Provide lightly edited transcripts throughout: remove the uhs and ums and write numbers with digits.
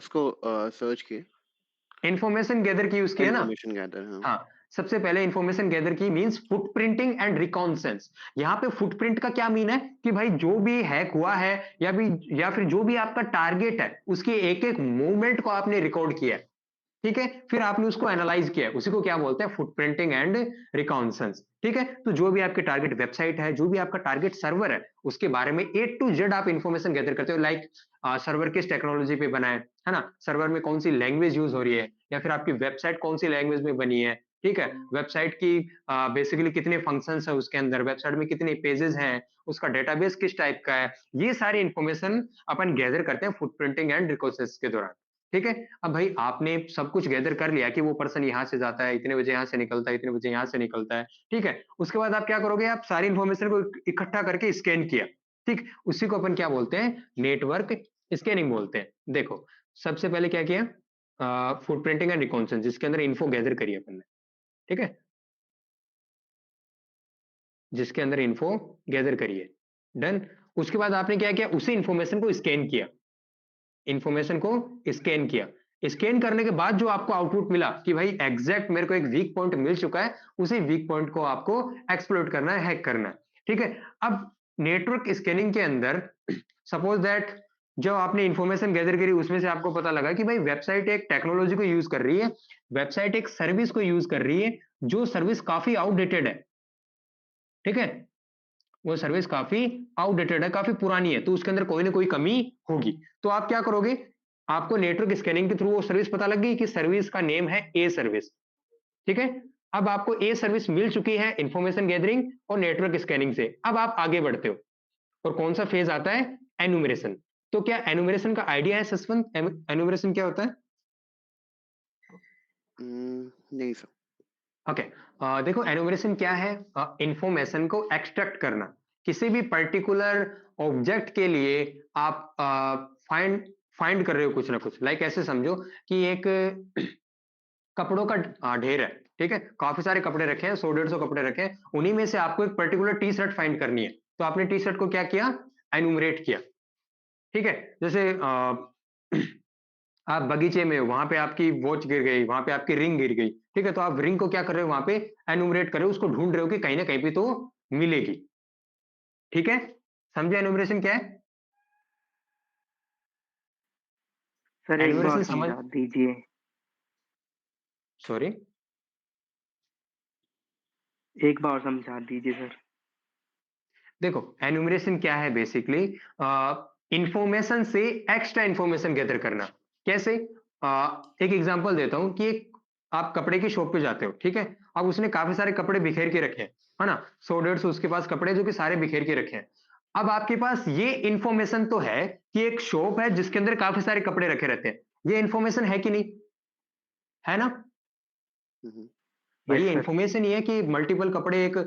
उसको सर्च किए, information gather की यूज किया ना। इन्फॉर्मेशन गैदर हाँ। हाँ, सबसे पहले इन्फॉर्मेशन गैदर की मीन्स फुटप्रिंटिंग एंड रिकॉन्सेंस। यहाँ पे फुटप्रिंट का क्या मीन है कि भाई जो भी हैक हुआ है या फिर जो भी आपका टारगेट है उसकी एक एक मूवमेंट को आपने रिकॉर्ड किया है। ठीक है, फिर आपने उसको एनालाइज किया है, उसी को क्या बोलते हैं, फुटप्रिंटिंग एंड रिकॉन्सेंस। ठीक है, तो जो भी आपके टारगेट वेबसाइट है, जो भी आपका टारगेट सर्वर है, उसके बारे में ए टू जेड आप इंफॉर्मेशन गैदर करते हो। लाइक सर्वर किस टेक्नोलॉजी पे बना है ना, सर्वर में कौन सी लैंग्वेज यूज हो रही है, या फिर आपकी वेबसाइट कौन सी लैंग्वेज में बनी है। ठीक है, वेबसाइट की बेसिकली कितने फंक्शंस है उसके अंदर, वेबसाइट में कितने पेजेस हैं, उसका डेटाबेस किस टाइप का है, ये सारी इंफॉर्मेशन अपन गैदर करते हैं फुटप्रिंटिंग एंड रिकॉन्सेंस के दौरान। ठीक है, अब भाई आपने सब कुछ गैदर कर लिया कि वो पर्सन यहाँ से जाता है, इतने बजे यहाँ से निकलता है, इतने बजे यहाँ से निकलता है। ठीक है, उसके बाद आप क्या करोगे, आप सारी इंफॉर्मेशन को इकट्ठा करके स्कैन किया। ठीक, उसी को अपन क्या बोलते हैं, नेटवर्क स्कैनिंग बोलते हैं। देखो, सबसे पहले क्या किया, फुटप्रिंटिंग एंड रिकॉन्सेंस, जिसके अंदर इन्फो गैदर करी अपन ने। ठीक है, जिसके अंदर इन्फो गैदर करी है, डन। उसके बाद आपने क्या किया, उसी इंफॉर्मेशन को स्कैन किया, इंफॉर्मेशन को स्कैन किया। स्कैन करने के बाद जो आपको आउटपुट मिला कि भाई एग्जैक्ट मेरे को एक वीक पॉइंट मिल चुका है, उसी वीक पॉइंट को आपको एक्सप्लोइट करना है, हैक करना है। ठीक है, अब नेटवर्क स्कैनिंग के अंदर सपोज दैट जब आपने इंफॉर्मेशन गैदर करी, उसमें से आपको पता लगा कि भाई वेबसाइट एक टेक्नोलॉजी को यूज कर रही है, वेबसाइट एक सर्विस को यूज कर रही है, जो सर्विस काफी आउटडेटेड है। ठीक है, वो सर्विस काफी आउटडेटेड है, काफी पुरानी है, तो उसके अंदर कोई ना कोई कमी होगी। तो आप क्या करोगे, आपको नेटवर्क स्कैनिंग के थ्रू वो सर्विस पता लग गई कि सर्विस का नेम है ए सर्विस। ठीक है, अब आपको ए सर्विस मिल चुकी है इंफॉर्मेशन गैदरिंग और नेटवर्क स्कैनिंग से। अब आप आगे बढ़ते हो और कौन सा फेज आता है, एनुमरेशन। तो क्या एनुमरेशन का आइडिया है सस्वंत, एनुमरेशन क्या होता है? नहीं सर। ओके, देखो एनुमरेशन क्या है, इंफॉर्मेशन को एक्सट्रैक्ट करना। किसी भी पर्टिकुलर ऑब्जेक्ट के लिए आप फाइंड फाइंड कर रहे हो कुछ ना कुछ। लाइक ऐसे समझो कि एक कपड़ों का ढेर है। ठीक है, काफी सारे कपड़े रखे हैं, 100 150 कपड़े रखे हैं, उन्हीं में से आपको एक पर्टिकुलर टी शर्ट फाइंड करनी है। तो आपने टी शर्ट को क्या किया, एनुमरेट किया। ठीक है, जैसे आप बगीचे में हो, वहां पे आपकी वॉच गिर गई, वहां पे आपकी रिंग गिर गई। ठीक है, तो आप रिंग को क्या कर रहे हो, वहां पे एनुमरेट कर रहे हो, उसको ढूंढ रहे हो कि कहीं ना कहीं पे तो मिलेगी। ठीक है, समझे एनुमरेशन क्या है? सर एक बार एनुमरेशन समझ, समझा दीजिए। सॉरी, एक बार समझा दीजिए सर। देखो एनुमरेशन क्या है, बेसिकली इंफॉर्मेशन से एक्स्ट्रा इंफॉर्मेशन गैदर करना। कैसे, एक एग्जांपल देता हूं कि एक आप कपड़े की शॉप पे जाते हो। ठीक है, अब उसने काफी सारे कपड़े बिखेर के रखे हैं, है ना, 100 150 उसके पास कपड़े जो कि सारे बिखेर के रखे हैं। अब आपके पास ये इंफॉर्मेशन तो है कि एक शॉप है जिसके अंदर काफी सारे कपड़े रखे रहते हैं, ये इंफॉर्मेशन है कि नहीं, है ना। हम्म, भाई यस ये सर। इन्फॉर्मेशन ही है कि मल्टीपल कपड़े एक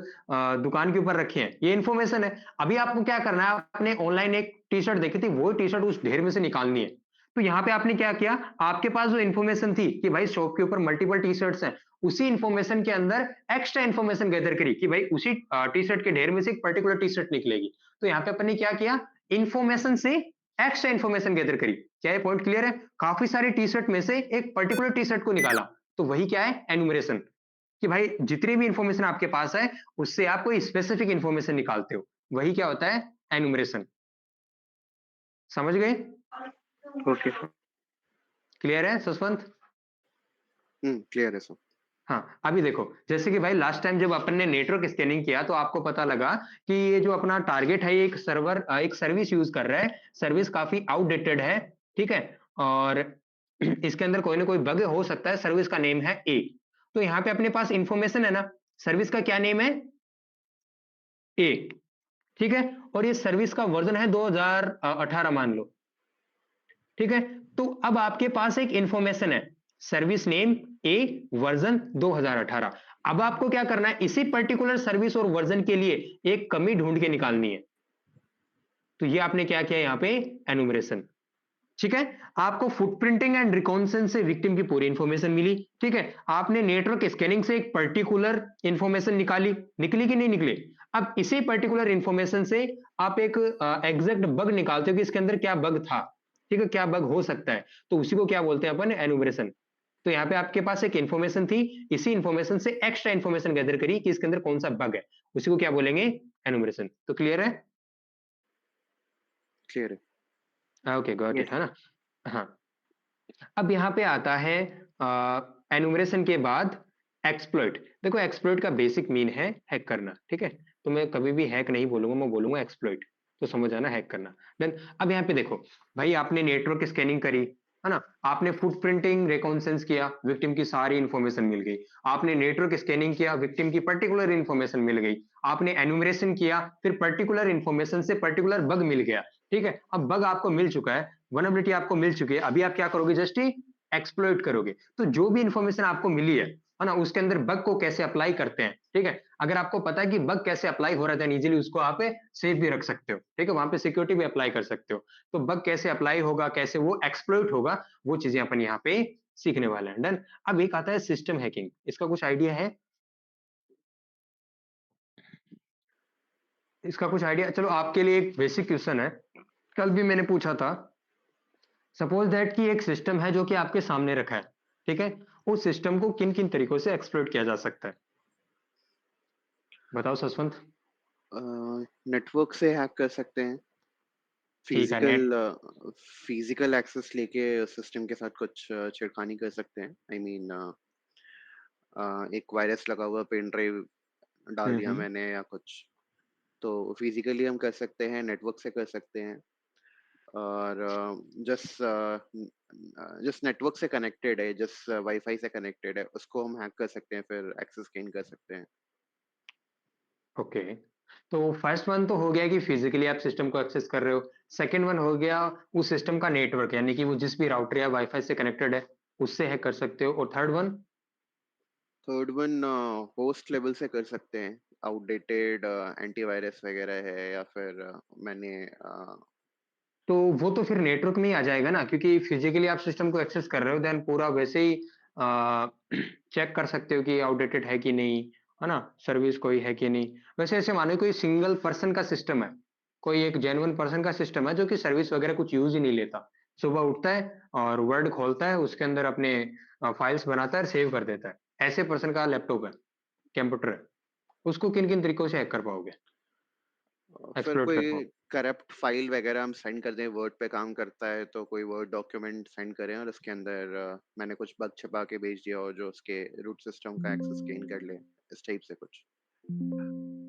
दुकान के ऊपर रखे हैं, ये इन्फॉर्मेशन है। अभी आपको क्या करना है, आपने ऑनलाइन एक टी शर्ट देखी थी, वो टी शर्ट उस ढेर में से निकालनी है। तो यहाँ पे आपने क्या किया, आपके पास जो इन्फॉर्मेशन थी कि भाई शॉप के ऊपर मल्टीपल टी शर्ट्स हैं, उसी इन्फॉर्मेशन के अंदर एक्स्ट्रा इन्फॉर्मेशन गैदर करी कि भाई उसी टी शर्ट के ढेर में से एक पर्टिकुलर टी शर्ट निकलेगी। तो यहाँ पे अपन ने क्या किया, इन्फॉर्मेशन से एक्स्ट्रा इन्फॉर्मेशन गैदर करी। क्या ये पॉइंट क्लियर है? काफी सारी टी शर्ट में से एक पर्टिकुलर टी शर्ट को निकाला, तो वही क्या है, एनुमरेशन। कि भाई जितनी भी इंफॉर्मेशन आपके पास है, उससे आप कोई स्पेसिफिक इंफॉर्मेशन निकालते हो, वही क्या होता है, एनुमरेशन। समझ गए? Okay sir. क्लियर है ससवंत? क्लियर है सर। हाँ, अभी देखो, जैसे कि भाई लास्ट टाइम जब अपन ने नेटवर्क स्कैनिंग किया तो आपको पता लगा कि ये जो अपना टारगेट है, ये एक सर्वर एक सर्विस यूज कर रहा है, सर्विस काफी आउटडेटेड है। ठीक है, और इसके अंदर कोई ना कोई बग हो सकता है, सर्विस का नेम है ए। तो यहाँ पे अपने पास इंफॉर्मेशन है ना, सर्विस का क्या नेम है, ए। ठीक है, और ये सर्विस का वर्जन है 2018 मान लो। ठीक है, तो अब आपके पास एक इंफॉर्मेशन है, सर्विस नेम ए, वर्जन 2018। अब आपको क्या करना है, इसी पर्टिकुलर सर्विस और वर्जन के लिए एक कमी ढूंढ के निकालनी है। तो ये आपने क्या किया यहां पे, एनुमरेशन। ठीक है, आपको फुटप्रिंटिंग एंड रिकॉन्सेंस से विक्टिम की पूरी इंफॉर्मेशन मिली। ठीक है, आपने नेटवर्क स्कैनिंग से एक पर्टिकुलर इंफॉर्मेशन निकाली, निकली कि नहीं निकली। अब इसी पर्टिकुलर इंफॉर्मेशन से आप एक एग्जैक्ट बग निकालते हो कि इसके अंदर क्या बग था। ठीक है, क्या बग हो सकता है, तो उसी को क्या बोलते हैं अपन, एनुमरेशन। तो यहाँ पे आपके पास एक इन्फॉर्मेशन थी, इसी इन्फॉर्मेशन से एक्स्ट्रा इन्फॉर्मेशन गैदर करी कि इसके अंदर कौन सा बग है, उसी को क्या बोलेंगे, एनुमरेशन। तो क्लियर है? क्लियर है। ओके गॉट यस इट, है सर। ना? हाँ। अब यहाँ पे आता है एनुमरेशन के बाद एक्सप्लॉइट। देखो एक्सप्लॉइट का बेसिक मीन है हैक करना, ठीक है, तो मैं कभी भी हैक नहीं बोलूंगा, मैं बोलूंगा एक्सप्लॉइट, तो समझ आना हैक करना। देन अब यहाँ पे देखो भाई, आपने नेटवर्क स्कैनिंग करी, है ना, आपने फुटप्रिंटिंग रिकॉन्सेंस किया, विक्टिम की सारी इंफॉर्मेशन मिल गई, आपने नेटवर्क स्कैनिंग किया, विक्टिम की पर्टिकुलर इंफॉर्मेशन मिल गई, आपने एनुमरेशन किया, फिर पर्टिकुलर इंफॉर्मेशन से पर्टिकुलर बग मिल गया, ठीक है, अब बग आपको मिल चुका है, वनएबिलिटी आपको मिल चुकी है, अभी आप क्या करोगे, जस्ट एक्सप्लॉइट करोगे। तो जो भी इंफॉर्मेशन आपको मिली है ना, उसके अंदर बग को कैसे अप्लाई करते हैं, ठीक है, अगर आपको पता है कि बग कैसे अप्लाई हो रहा है, इजीली उसको आप सेफ भी रख सकते हो, ठीक है, वहां पे सिक्योरिटी भी अप्लाई कर सकते हो। तो बग कैसे अप्लाई होगा, कैसे वो एक्सप्लॉइट होगा, वो चीजें अपन यहाँ पे सीखने वाले हैं। डन। अब एक आता है सिस्टम हैकिंग, इसका कुछ आइडिया है? इसका कुछ आइडिया, चलो आपके लिए एक बेसिक क्वेश्चन है, कल भी मैंने पूछा था। सपोज दैट कि एक सिस्टम है जो कि आपके सामने रखा है, ठीक है, उस सिस्टम को किन किन तरीकों से एक्सप्लॉइट किया जा सकता है, बताओ ससवंत। नेटवर्क से हैक कर सकते हैं। ठीक है, फिजिकल नेट। फिजिकल एक्सेस लेके सिस्टम के साथ कुछ छेड़खानी कर सकते हैं। आई मीन एक वायरस लगा हुआ पेन ड्राइव डाल दिया हम्म। मैंने या कुछ, तो फिजिकली हम कर सकते हैं, नेटवर्क से कर सकते हैं। और जिस जिस नेटवर्क से कनेक्टेड है, जिस वाईफाई से कनेक्टेड है, उसको हम हैक कर सकते हैं, फिर एक्सेस गेन कर सकते हैं। ओके, तो फर्स्ट वन तो हो गया कि फिजिकली आप सिस्टम को एक्सेस कर रहे हो। सेकंड वन हो गया उस सिस्टम का नेटवर्क, यानी कि वो जिस भी राउटर या वाईफाई से कनेक्टेड है उससे हैक कर सकते हो। और third one? Third one host level से कर सकते हैं। आउटडेटेड एंटीवायरस वगैरह है, या फिर मैंने तो वो तो फिर नेटवर्क में ही आ जाएगा ना, क्योंकि फिजिकली आप सिस्टम को एक्सेस कर रहे हो, देन पूरा वैसे ही चेक कर सकते हो कि आउटडेटेड है कि नहीं, है ना, सर्विस कोई है कि नहीं। वैसे ऐसे मानो कोई सिंगल पर्सन का सिस्टम है, कोई एक जेन्युइन पर्सन का सिस्टम है जो कि सर्विस वगैरह कुछ यूज ही नहीं लेता, सुबह उठता है और वर्ड खोलता है, उसके अंदर अपने फाइल्स बनाता है और सेव कर देता है, ऐसे पर्सन का लैपटॉप है, कंप्यूटर है, उसको किन किन तरीकों से हैक कर पाओगे, फिर एक्सप्लोर कर कोई पाओगे? करप्ट फाइल वगैरह हम सेंड कर दें। वर्ड पे काम करता है, तो कोई वर्ड डॉक्यूमेंट सेंड करें और उसके अंदर मैंने कुछ बग छिपा के भेज दिया, और जो उसके रूट सिस्टम का एक्सेस गेन कर ले, इस टाइप से कुछ।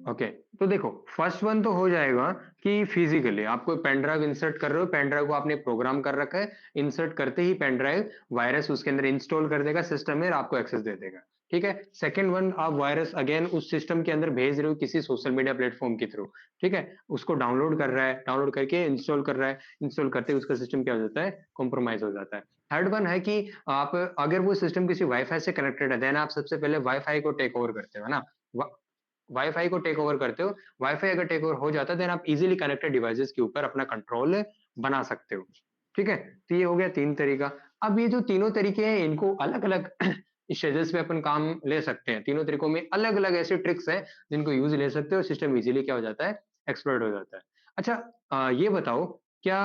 ओके, तो देखो फर्स्ट वन तो हो जाएगा कि फिजिकली आप कोई पेन ड्राइव इंसर्ट कर रहे हो, पेन ड्राइव को आपने प्रोग्राम कर रखा है, इंसर्ट करते ही पेन ड्राइव वायरस उसके अंदर इंस्टॉल कर देगा सिस्टम में और आपको एक्सेस दे देगा, ठीक है। सेकंड वन, आप वायरस अगेन उस सिस्टम के अंदर भेज रहे हो किसी सोशल मीडिया प्लेटफॉर्म के थ्रू, ठीक है, उसको डाउनलोड कर रहा है, डाउनलोड करके इंस्टॉल कर रहा है, इंस्टॉल करते ही उसका सिस्टम क्या हो जाता है, कॉम्प्रोमाइज हो जाता है। थर्ड वन है कि आप अगर वो सिस्टम किसी वाईफाई से कनेक्टेड है, देन आप सबसे पहले वाईफाई को टेक ओवर करते हो, है ना, वाईफाई को टेक ओवर करते हो। वाईफाई अगर टेक ओवर हो जाता है, देन आप इजीली कनेक्टेड डिवाइसेस के ऊपर अपना कंट्रोल बना सकते हो, ठीक है। तो ये हो गया तीन तरीका। अब ये जो तीनों तरीके हैं इनको अलग अलग स्टेजेस पे अपन काम ले सकते हैं, तीनों तरीकों में अलग अलग ऐसे ट्रिक्स हैं जिनको यूज ले सकते हो, सिस्टम इजीली क्या हो जाता है, एक्सप्लोइट हो जाता है। अच्छा, ये बताओ, क्या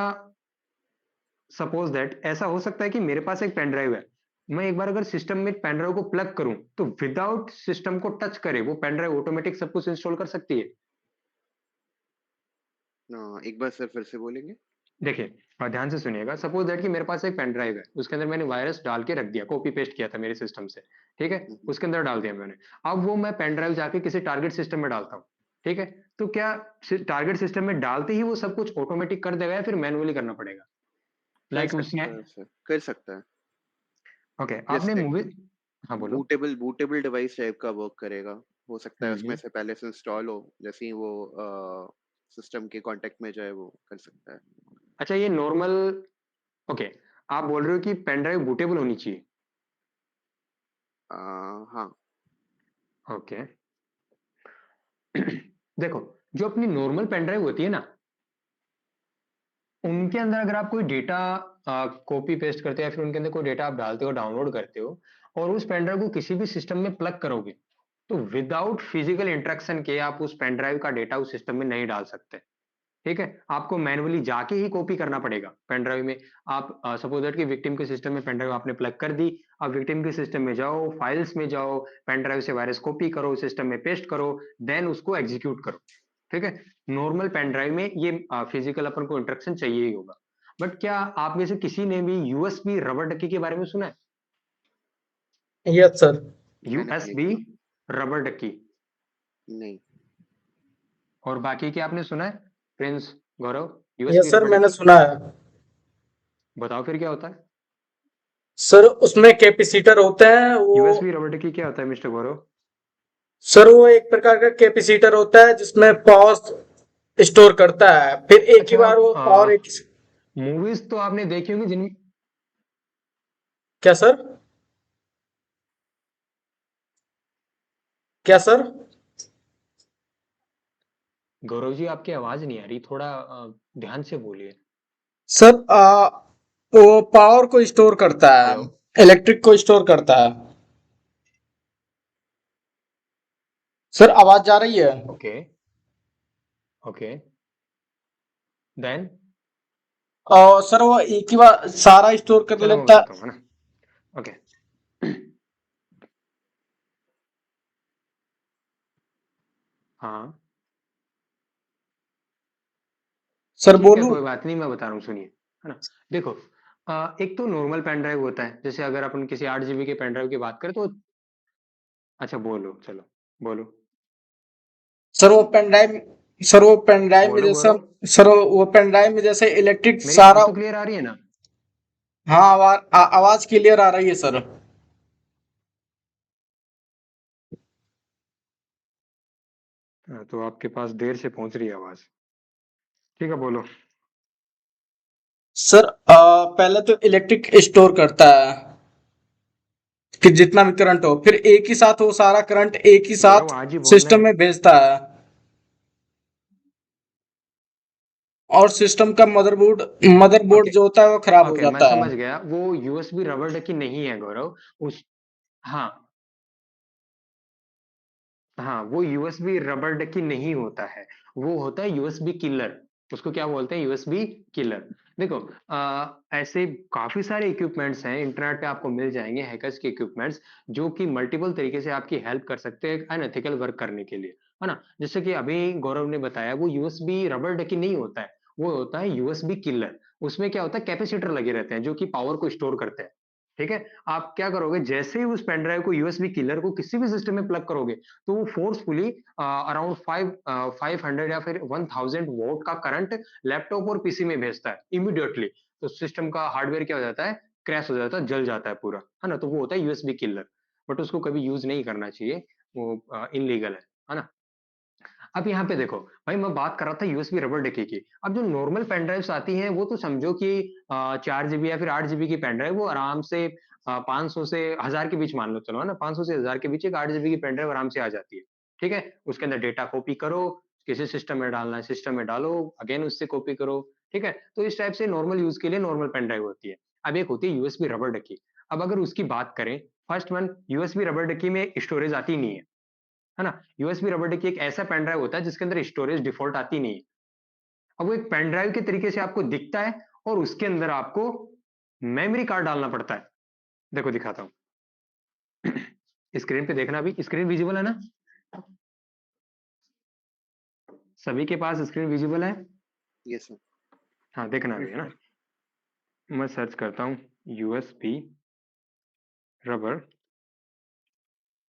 सपोज दैट ऐसा हो सकता है कि मेरे पास एक पेन ड्राइव है, मैं एक बार अगर सिस्टम में पेन ड्राइव को प्लग करूं तो विदाउट सिस्टम को टच करे वो पेन ड्राइव ऑटोमेटिक सब कुछ इंस्टॉल कर सकती है? एक बार सर फिर से बोलेंगे? देखिए और ध्यान से सुनिएगा, सपोज दैट कि मेरे पास एक पेन ड्राइव है, उसके अंदर मैंने वायरस डाल के रख दिया, कॉपी पेस्ट किया था मेरे सिस्टम से, ठीक है, हम्म, उसके अंदर डाल दिया मैंने। अब वो मैं पेन ड्राइव जाके किसी टारगेट सिस्टम में डालता हूँ, ठीक है, तो क्या टारगेट सिस्टम में डालते ही वो सब कुछ ऑटोमेटिक कर देगा या फिर मैनुअली करना पड़ेगा, कर लाइक उसने? सकता है सर, कर सकता है। ओके, आपने जैसे मूवी, हाँ बोलो। बूटेबल डिवाइस टाइप का वर्क करेगा। हो सकता है उसमें हम्म। से पहले से इंस्टॉल हो, जैसे ही वो सिस्टम के कांटेक्ट में जाए वो कर सकता है। अच्छा, ये नॉर्मल, ओके, आप बोल रहे हो कि पेन ड्राइव बूटेबल होनी चाहिए? हाँ। ओके। देखो, जो अपनी नॉर्मल पेन ड्राइव होती है ना, हम्म, उनके अंदर अगर आप कोई डेटा कॉपी पेस्ट करते हो या फिर उनके अंदर कोई डेटा आप डालते हो, डाउनलोड करते हो, और उस पेन ड्राइव को किसी भी सिस्टम में प्लग करोगे, तो विदाउट फिजिकल इंटरेक्शन के आप उस पेन ड्राइव का डेटा उस सिस्टम में नहीं डाल सकते, ठीक है, आपको मैनुअली जाके ही कॉपी करना पड़ेगा पेन ड्राइव में। आप सपोज दैट कि विक्टिम के सिस्टम में पेन ड्राइव आपने प्लग कर दी, अब विक्टिम के सिस्टम में जाओ, फाइल्स में जाओ, पेन ड्राइव से वायरस कॉपी करो, सिस्टम में पेस्ट करो, देन उसको एग्जीक्यूट करो। ठीक है, नॉर्मल पेन ड्राइव में ये फिजिकल अपन को इंटरेक्शन चाहिए ही होगा। बट क्या आप में से किसी ने भी यूएसबी रबर डकी के बारे में सुना है? Yes sir. मैंने नहीं यूएसबी सुना। रबर डकी। नहीं। और बाकी क्या आपने सुना है, प्रिंस, गौरव? यस यूएसबी सर, रबर मैंने डकी, सुना है। बताओ फिर क्या होता है। सर उसमें कैपेसिटर होते हैं वो। यूएसबी रबर डकी क्या होता है मिस्टर गौरव? सर वो एक प्रकार का कैपेसिटर होता है जिसमें पावर स्टोर करता है, फिर एक ही अच्छा, बार वो पावर एक। मूवीज तो आपने देखी होंगी जिन, क्या सर? क्या सर? गौरव जी आपकी आवाज नहीं आ रही, थोड़ा ध्यान से बोलिए। सर वो पावर को स्टोर करता है, हेलो। इलेक्ट्रिक को स्टोर करता है। सर आवाज जा रही है? ओके, ओके, देन और सर वो एक ही बार सारा स्टोर कर चलो मैं लेता है। बताता हूँ, है ना। ओके, हाँ सर ठीक है, बोलूं? कोई बात नहीं, मैं बता रहा हूँ, सुनिए, है ना। देखो, एक तो नॉर्मल पेन ड्राइव होता है, जैसे अगर अपन किसी 8 GB के पेन ड्राइव की बात करें तो, अच्छा बोलो, चलो बोलो, सर वो पेन ड्राइव सर वो पेन ड्राइव में बोलो जैसा गौरव, सर वो पेन ड्राइव में जैसे इलेक्ट्रिक मेरी सारा। आवाज तो क्लियर आ रही है ना? हाँ, आवाज क्लियर आ रही है सर। हाँ, तो आपके पास देर से पहुंच रही है आवाज। ठीक है, बोलो। सर पहले तो इलेक्ट्रिक स्टोर करता है कि जितना भी करंट हो, फिर एक ही साथ वो सारा करंट एक ही गौरव साथ आज ही बोलना सिस्टम है। में भेजता है। और सिस्टम का मदरबोर्ड ओके, जो होता है वो खराब हो ओके, मैं जाता है। समझ गया, वो यूएसबी रबर डकी नहीं है गौरव। उस, हाँ, हाँ, वो यूएसबी रबर डकी नहीं होता है, वो होता है यूएसबी किलर। उसको क्या बोलते हैं? USB killer. देखो, ऐसे काफी सारे इक्विपमेंट्स हैं इंटरनेट पे, आपको मिल जाएंगे हैकर्स के इक्विपमेंट्स, जो कि मल्टीपल तरीके से आपकी हेल्प कर सकते हैं अनएथिकल वर्क करने के लिए, है ना। जैसे कि अभी गौरव ने बताया, वो यूएसबी रबर डकी नहीं होता है, वो होता है यूएसबी किलर। उसमें क्या होता है, कैपेसिटर लगे रहते हैं जो कि पावर को स्टोर करते हैं। ठीक है, आप क्या करोगे, जैसे ही उस पेन ड्राइव को, यूएसबी किलर को किसी भी सिस्टम में प्लग करोगे, तो वो फोर्सफुली अराउंड 500 या फिर 1000 वोल्ट का करंट लैपटॉप और पीसी में भेजता है इमीडिएटली। तो सिस्टम का हार्डवेयर क्या हो जाता है, क्रैश हो जाता है, जल जाता है पूरा, है ना। तो वो होता है यूएसबी किलर, बट उसको कभी यूज नहीं करना चाहिए, वो इनलीगल है ना। अब यहाँ पे देखो भाई, मैं बात कर रहा था यूएसबी रबर डकी की। अब जो नॉर्मल पेन ड्राइव्स आती हैं, वो तो समझो कि 4 GB या फिर 8 GB की पेन ड्राइव, वो आराम से 500 से 1000 के बीच मान लो, चलो, है ना, 500 से 1000 के बीच एक 8 GB की पेन ड्राइव आराम से आ जाती है। ठीक है, उसके अंदर डेटा कॉपी करो, किसी सिस्टम में डालना है सिस्टम में डालो, अगेन उससे कॉपी करो। ठीक है, तो इस टाइप से नॉर्मल यूज के लिए नॉर्मल पेन ड्राइव होती है। अब एक होती है यूएसबी रबर डकी। अब अगर उसकी बात करें, फर्स्ट वन, यूएसबी रबर डकी में स्टोरेज आती नहीं है ना। यूएसबी रबर डकी एक ऐसा पेन ड्राइव होता है जिसके अंदर स्टोरेज डिफॉल्ट आती नहीं है। अब वो एक पेन ड्राइव के तरीके से आपको दिखता है, और उसके अंदर आपको मेमोरी कार्ड डालना पड़ता है। देखो दिखाता हूं, स्क्रीन पे देखना, अभी स्क्रीन विजिबल है ना? सभी के पास स्क्रीन विजिबल है? Yes sir. हाँ, देखना अभी, यस है ना। सर। मैं सर्च करता हूं, यूएसबी रबर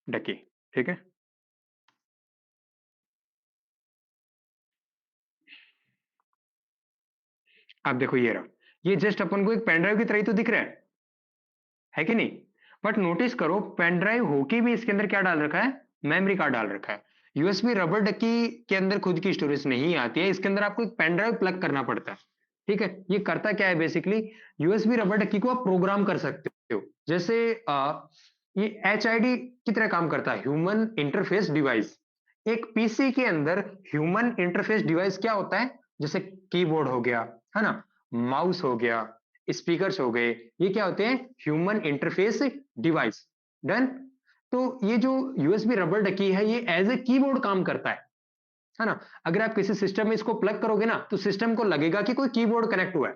डकी। ठीक है, अब देखो ये रहा, ये जस्ट अपन को एक पेन ड्राइव की तरह ही तो दिख रहा है कि नहीं? बट नोटिस करो, पेन ड्राइव होके भी इसके अंदर क्या डाल रखा है, मेमोरी कार्ड डाल रखा है। यूएसबी रबर डकी के अंदर खुद की स्टोरेज नहीं आती है, इसके अंदर आपको एक पेन ड्राइव प्लग करना पड़ता है। ठीक है, ये करता क्या है बेसिकली, यूएसबी रबर डकी को आप प्रोग्राम कर सकते हो, जैसे ये एचआईडी की तरह काम करता है, ह्यूमन इंटरफेस डिवाइस। एक पीसी के अंदर ह्यूमन इंटरफेस डिवाइस क्या होता है, जैसे कीबोर्ड हो गया, है ना, माउस हो गया, स्पीकर्स हो गए, ये क्या होते हैं, ह्यूमन इंटरफेस डिवाइस। डन। तो ये जो यूएसबी रबर डकी है, ये एज ए कीबोर्ड काम करता है। है ना? अगर आप किसी सिस्टम में इसको प्लग करोगे ना, तो सिस्टम को लगेगा कि कोई कीबोर्ड कनेक्ट हुआ है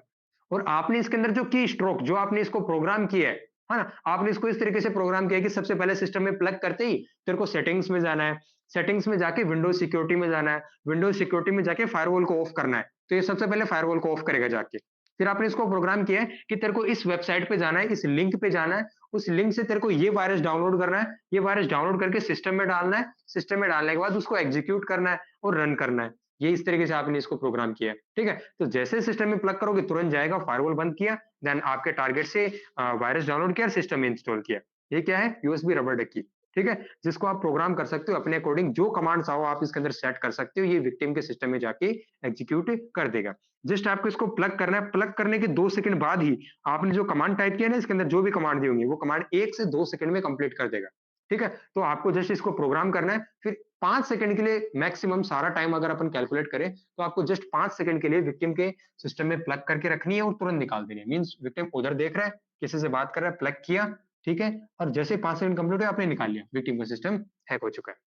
और आपने इसके अंदर जो की स्ट्रोक जो आपने इसको प्रोग्राम किया है ना? आपने इसको इस तरीके से प्रोग्राम किया है कि सबसे पहले सिस्टम में प्लग करते ही तेरे को सेटिंग्स में जाना है, सेटिंग्स में जाके विंडोज सिक्योरिटी में जाना है, विंडोज सिक्योरिटी में जाके फायरवॉल को ऑफ करना है। तो ये सबसे पहले फायरवॉल को ऑफ करेगा जाके। फिर आपने इसको प्रोग्राम किया है कि तेरे को इस वेबसाइट पे जाना है, इस लिंक पे जाना है, उस लिंक से तेरे को ये वायरस डाउनलोड करना है, ये वायरस डाउनलोड करके सिस्टम में डालना है, सिस्टम में डालने के बाद उसको एग्जीक्यूट करना है और रन करना है। ये इस तरीके से आपने इसको प्रोग्राम किया है, ठीक है? तो जैसे सिस्टम में प्लग करोगे तुरंत जाएगा, फायरवॉल बंद किया, देन आपके टारगेट से वायरस डाउनलोड किया और सिस्टम में इंस्टॉल किया। ये क्या है? यूएसबी रबर डक की, ठीक है? जिसको आप प्रोग्राम कर सकते हो अपने अकॉर्डिंग, जो कमांड चाहो आप इसके अंदर सेट कर सकते हो, ये विक्टिम के सिस्टम में जाके एग्जीक्यूट कर देगा। जस्ट आपको इसको प्लग करना है, प्लग करने के 2 सेकंड बाद ही आपने जो कमांड टाइप किया ना इसके अंदर जो भी कमांड दी होंगी, वो कमांड 1 से 2 सेकंड में कंप्लीट कर देगा, ठीक है? तो आपको जस्ट इसको प्रोग्राम करना है, फिर 5 सेकंड के लिए मैक्सिमम सारा टाइम अगर अपन कैलकुलेट करें, तो आपको जस्ट 5 सेकंड के लिए विक्टिम के सिस्टम में प्लग करके रखनी है और तुरंत निकाल देनी है। मीन्स विक्टिम उधर देख रहा है, किसी से बात कर रहा है, प्लग किया, ठीक है? और जैसे 5 सेकंड कंप्लीट हुए आपने निकाल लिया, विक्टिम का सिस्टम हैक हो चुका है,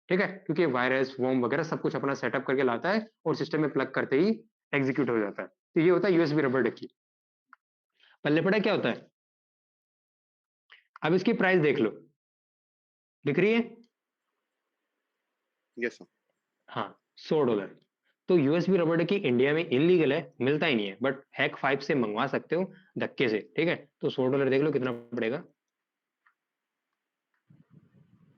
ठीक है? क्योंकि वायरस, वर्म वगैरह सब कुछ अपना सेटअप करके लाता है और सिस्टम में प्लग करते ही एग्जीक्यूट हो जाता है। तो ये होता है यूएसबी रबर डकी। पल्ले पड़ा क्या होता है? अब इसकी प्राइस देख लो, दिख रही है? Yes sir. हाँ, $100। तो यूएसबी रबर डकी इंडिया में इलीगल है, मिलता ही नहीं है, बट हैक 5 से मंगवा सकते हो धक्के से, ठीक है? तो $100 देख लो कितना पड़ेगा,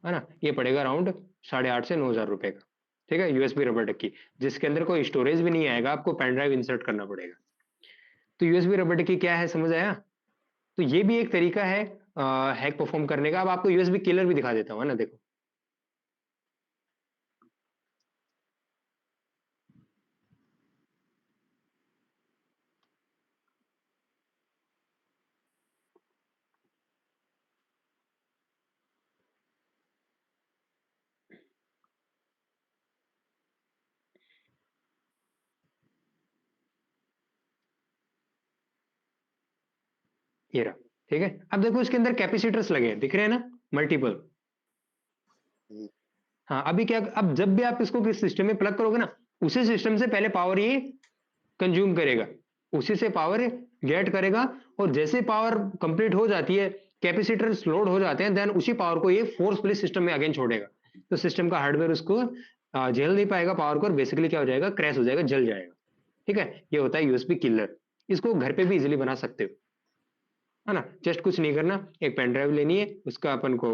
है ना? ये पड़ेगा अराउंड 8,500 से 9,000 रुपए का, ठीक है? यूएसबी रबर डकी जिसके अंदर कोई स्टोरेज भी नहीं आएगा, आपको पेन ड्राइव इंसर्ट करना पड़ेगा। तो यूएसबी रबर डकी क्या है, समझ आया? तो ये भी एक तरीका है हैक परफॉर्म करने का। अब आपको यूएसबी किलर भी दिखा देता हूँ, है ना? देखो, ये रहा, ठीक है? अब देखो इसके अंदर कैपेसिटर्स लगे हैं, दिख रहे हैं ना? मल्टीपल। हम्म, हाँ, अभी क्या, अब जब भी आप इसको किस सिस्टम में प्लग करोगे ना, उसी सिस्टम से पहले पावर ये कंज्यूम करेगा, उसी से पावर गेट करेगा और जैसे पावर कंप्लीट हो जाती है, कैपेसिटर्स लोड हो जाते हैं, देन उसी पावर को ये फोर्सफुली सिस्टम में अगेन छोड़ेगा। तो सिस्टम का हार्डवेयर उसको झेल नहीं पाएगा पावर को और बेसिकली क्या हो जाएगा, क्रैश हो जाएगा, जल जाएगा, ठीक है? ये होता है यूएसबी किलर। इसको घर पे भी इजिली बना सकते हो, है ना? जस्ट कुछ नहीं करना, एक पेन ड्राइव लेनी है, उसका अपन को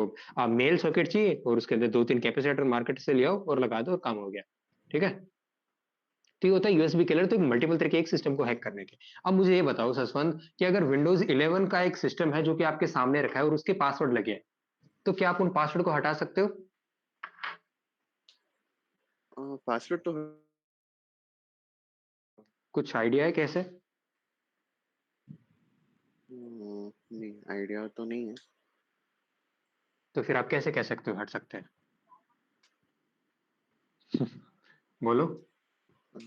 मेल सॉकेट चाहिए और उसके अंदर 2-3 कैपेसिटर मार्केट से ले आओ और लगा दो, काम हो गया, ठीक है? तो ये होता है यूएसबी किलर। तो मल्टीपल तरीके एक सिस्टम को हैक करने के। अब मुझे ये बताओ ससवंत कि अगर विंडोज 11 का एक सिस्टम है जो कि आपके सामने रखा है और उसके पासवर्ड लगे हैं, तो क्या आप उन पासवर्ड को हटा सकते हो? पासवर्ड तो कुछ आइडिया है कैसे? नहीं, आइडिया तो नहीं है। तो फिर आप कैसे कह सकते हो हट सकते हैं? बोलो। अ,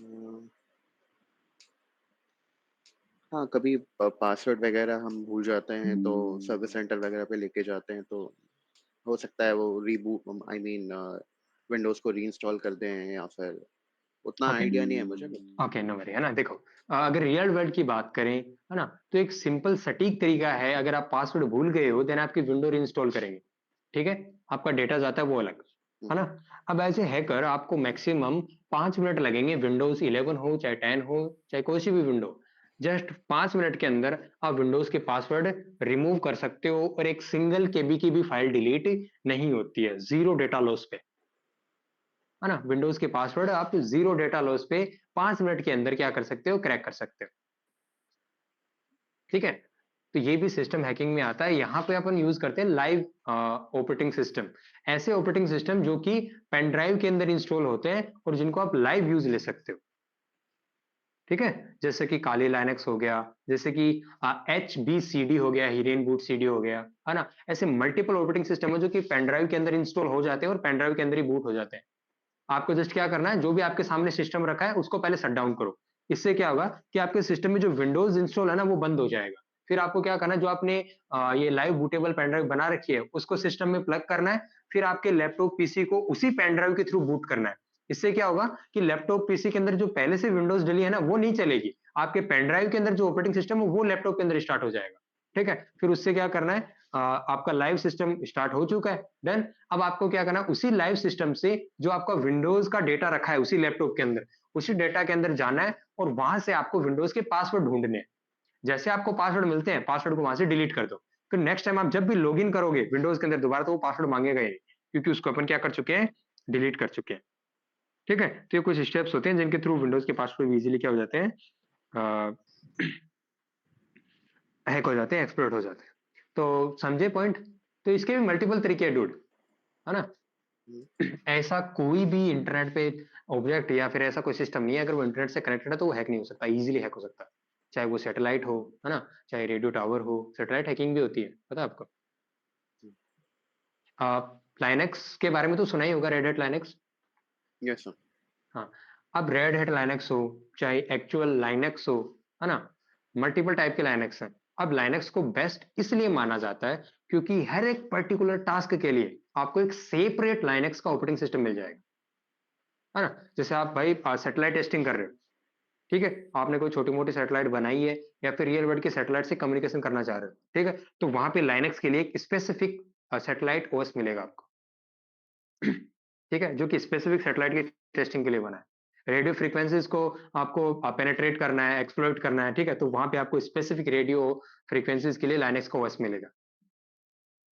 हाँ, कभी पासवर्ड वगैरह हम भूल जाते हैं तो सर्विस सेंटर वगैरह पे लेके जाते हैं, तो हो सकता है वो रीबूट, आई मीन विंडोज को रीइंस्टॉल कर दें, या फिर उतना ओके, आइडिया नहीं है मुझे। ओके, नो वरी, है ना? देखो, अगर रियल वर्ल्ड की बात करें, है ना, तो एक सिंपल सटीक तरीका है। अगर आप पासवर्ड भूल गए हो देन आपकी विंडो रीइंस्टॉल करेंगे, ठीक है? आपका डेटा जाता है वो अलग, है ना? अब एज ए हैकर आपको मैक्सिमम 5 मिनट लगेंगे, विंडोज 11 हो चाहे 10 हो चाहे कोई सी भी विंडो, जस्ट 5 मिनट के अंदर आप विंडोज के पासवर्ड रिमूव कर सकते हो और एक सिंगल केबी की भी फाइल डिलीट नहीं होती है, जीरो डेटा लॉस पे, है ना? विंडोज के पासवर्ड आप जीरो डेटा लॉस पे 5 मिनट के अंदर क्या कर सकते हो, क्रैक कर सकते हो, ठीक है? तो ये भी सिस्टम हैकिंग में आता है। यहाँ पे अपन यूज करते हैं लाइव ऑपरेटिंग सिस्टम, ऐसे ऑपरेटिंग सिस्टम जो कि पेन ड्राइव के अंदर इंस्टॉल होते हैं और जिनको आप लाइव यूज ले सकते हो, ठीक है? जैसे कि काली लाइनक्स हो गया, जैसे कि HBCD हो गया, हिरेन बूट सीडी हो गया, है ना? ऐसे मल्टीपल ऑपरेटिंग सिस्टम है जो कि पेन ड्राइव के अंदर इंस्टॉल हो जाते हैं और पेन ड्राइव के अंदर ही बूट हो जाते हैं। आपको जस्ट क्या करना है, जो भी आपके सामने सिस्टम रखा है उसको पहले शट डाउन करो। इससे क्या होगा कि आपके सिस्टम में जो विंडोज इंस्टॉल है ना वो बंद हो जाएगा। फिर आपको क्या करना है, जो आपने ये लाइव बूटेबल पेन ड्राइव बना रखी है उसको सिस्टम में प्लग करना है, फिर आपके लैपटॉप पीसी को उसी पेन ड्राइव के थ्रू बूट करना है। इससे क्या होगा कि लैपटॉप पीसी के अंदर जो पहले से विंडोज डली है ना वो नहीं चलेगी, आपके पेन ड्राइव के अंदर जो ऑपरेटिंग सिस्टम है वो लैपटॉप के अंदर स्टार्ट हो जाएगा। ठीक है, फिर उससे क्या करना है, आपका लाइव सिस्टम स्टार्ट हो चुका है, डन। अब आपको क्या करना है, उसी लाइव सिस्टम से जो आपका विंडोज का डेटा रखा है उसी लैपटॉप के अंदर, उसी डेटा के अंदर जाना है और वहां से आपको विंडोज के पासवर्ड ढूंढने हैं। जैसे आपको पासवर्ड मिलते हैं, पासवर्ड को वहां से डिलीट कर दो। फिर नेक्स्ट टाइम आप जब भी लॉगिन करोगे विंडोज के अंदर दोबारा, तो वो पासवर्ड मांगेगा ही नहीं, क्योंकि उसको अपन क्या कर चुके हैं, डिलीट कर चुके हैं। ठीक है, तो ये कुछ स्टेप्स होते हैं जिनके थ्रू विंडोज के पासवर्ड इजीली क्या हो जाते हैं, हैक हो जाते हैं, एक्सप्लोइट हो जाते हैं। तो समझे पॉइंट? तो इसके भी मल्टीपल तरीके हैं डूड, है ना। हुँ, ऐसा कोई भी इंटरनेट पे ऑब्जेक्ट या फिर ऐसा कोई सिस्टम नहीं है, अगर वो इंटरनेट से कनेक्टेड है तो वो हैक नहीं हो सकता, इजीली हैक हो सकता है। चाहे वो सैटेलाइट हो, है ना, चाहे रेडियो टावर हो, सैटेलाइट हैकिंग भी होती है, पता है आपको? हुँ, आप लाइनक्स के बारे में तो सुना ही होगा, red hat Linux. Yes sir. हाँ, अब रेड हैट लाइनक्स हो, चाहे एक्चुअल लाइनक्स हो, है ना, मल्टीपल टाइप के लाइनक्स हैं। अब लाइनक्स को बेस्ट इसलिए माना जाता है क्योंकि हर एक पर्टिकुलर टास्क के लिए आपको एक सेपरेट लाइनक्स का ऑपरेटिंग सिस्टम मिल जाएगा, है ना। जैसे आप भाई सैटेलाइट टेस्टिंग कर रहे हो, ठीक है, आपने कोई छोटी मोटी सैटेलाइट बनाई है या फिर रियल वर्ल्ड के सैटेलाइट से कम्युनिकेशन करना चाह रहे हो, ठीक है, तो वहां पे लाइनक्स के लिए एक स्पेसिफिक सैटेलाइट ओएस मिलेगा आपको। ठीक है, जो कि स्पेसिफिक सैटेलाइट की टेस्टिंग के लिए बना है। रेडियो फ्रीक्वेंसीज को आपको पेनेट्रेट करना है, एक्सप्लॉइट करना है, ठीक है, तो वहां पे आपको स्पेसिफिक रेडियो फ्रीक्वेंसीज के लिए लाइनक्स का ओएस मिलेगा,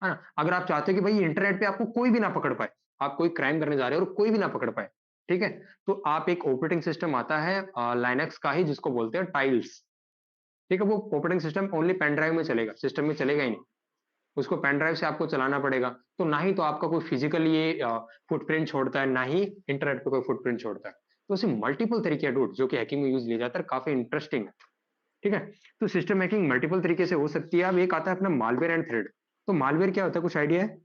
है ना। अगर आप चाहते हो कि भाई इंटरनेट पे आपको कोई भी ना पकड़ पाए, आप कोई क्राइम करने जा रहे हो और कोई भी ना पकड़ पाए, ठीक है, तो आप एक ऑपरेटिंग सिस्टम आता है लाइनक्स का ही, जिसको बोलते हैं टाइल्स। ठीक है, वो operating system only pen drive में चलेगा, सिस्टम में चलेगा ही नहीं, उसको पेन ड्राइव से आपको चलाना पड़ेगा। तो ना ही तो आपका कोई फिजिकली ये फुटप्रिंट छोड़ता है, ना ही इंटरनेट पे कोई फुटप्रिंट छोड़ता है। तो ऐसे मल्टीपल तरीके हैं डूड जो कि हैकिंग में यूज लिया जाता है, काफी इंटरेस्टिंग है। ठीक है, तो सिस्टम हैकिंग मल्टीपल तरीके से हो सकती है। अब एक आता है अपना मालवेयर एंड थ्रेड। तो मालवेयर क्या होता है, कुछ आइडिया है?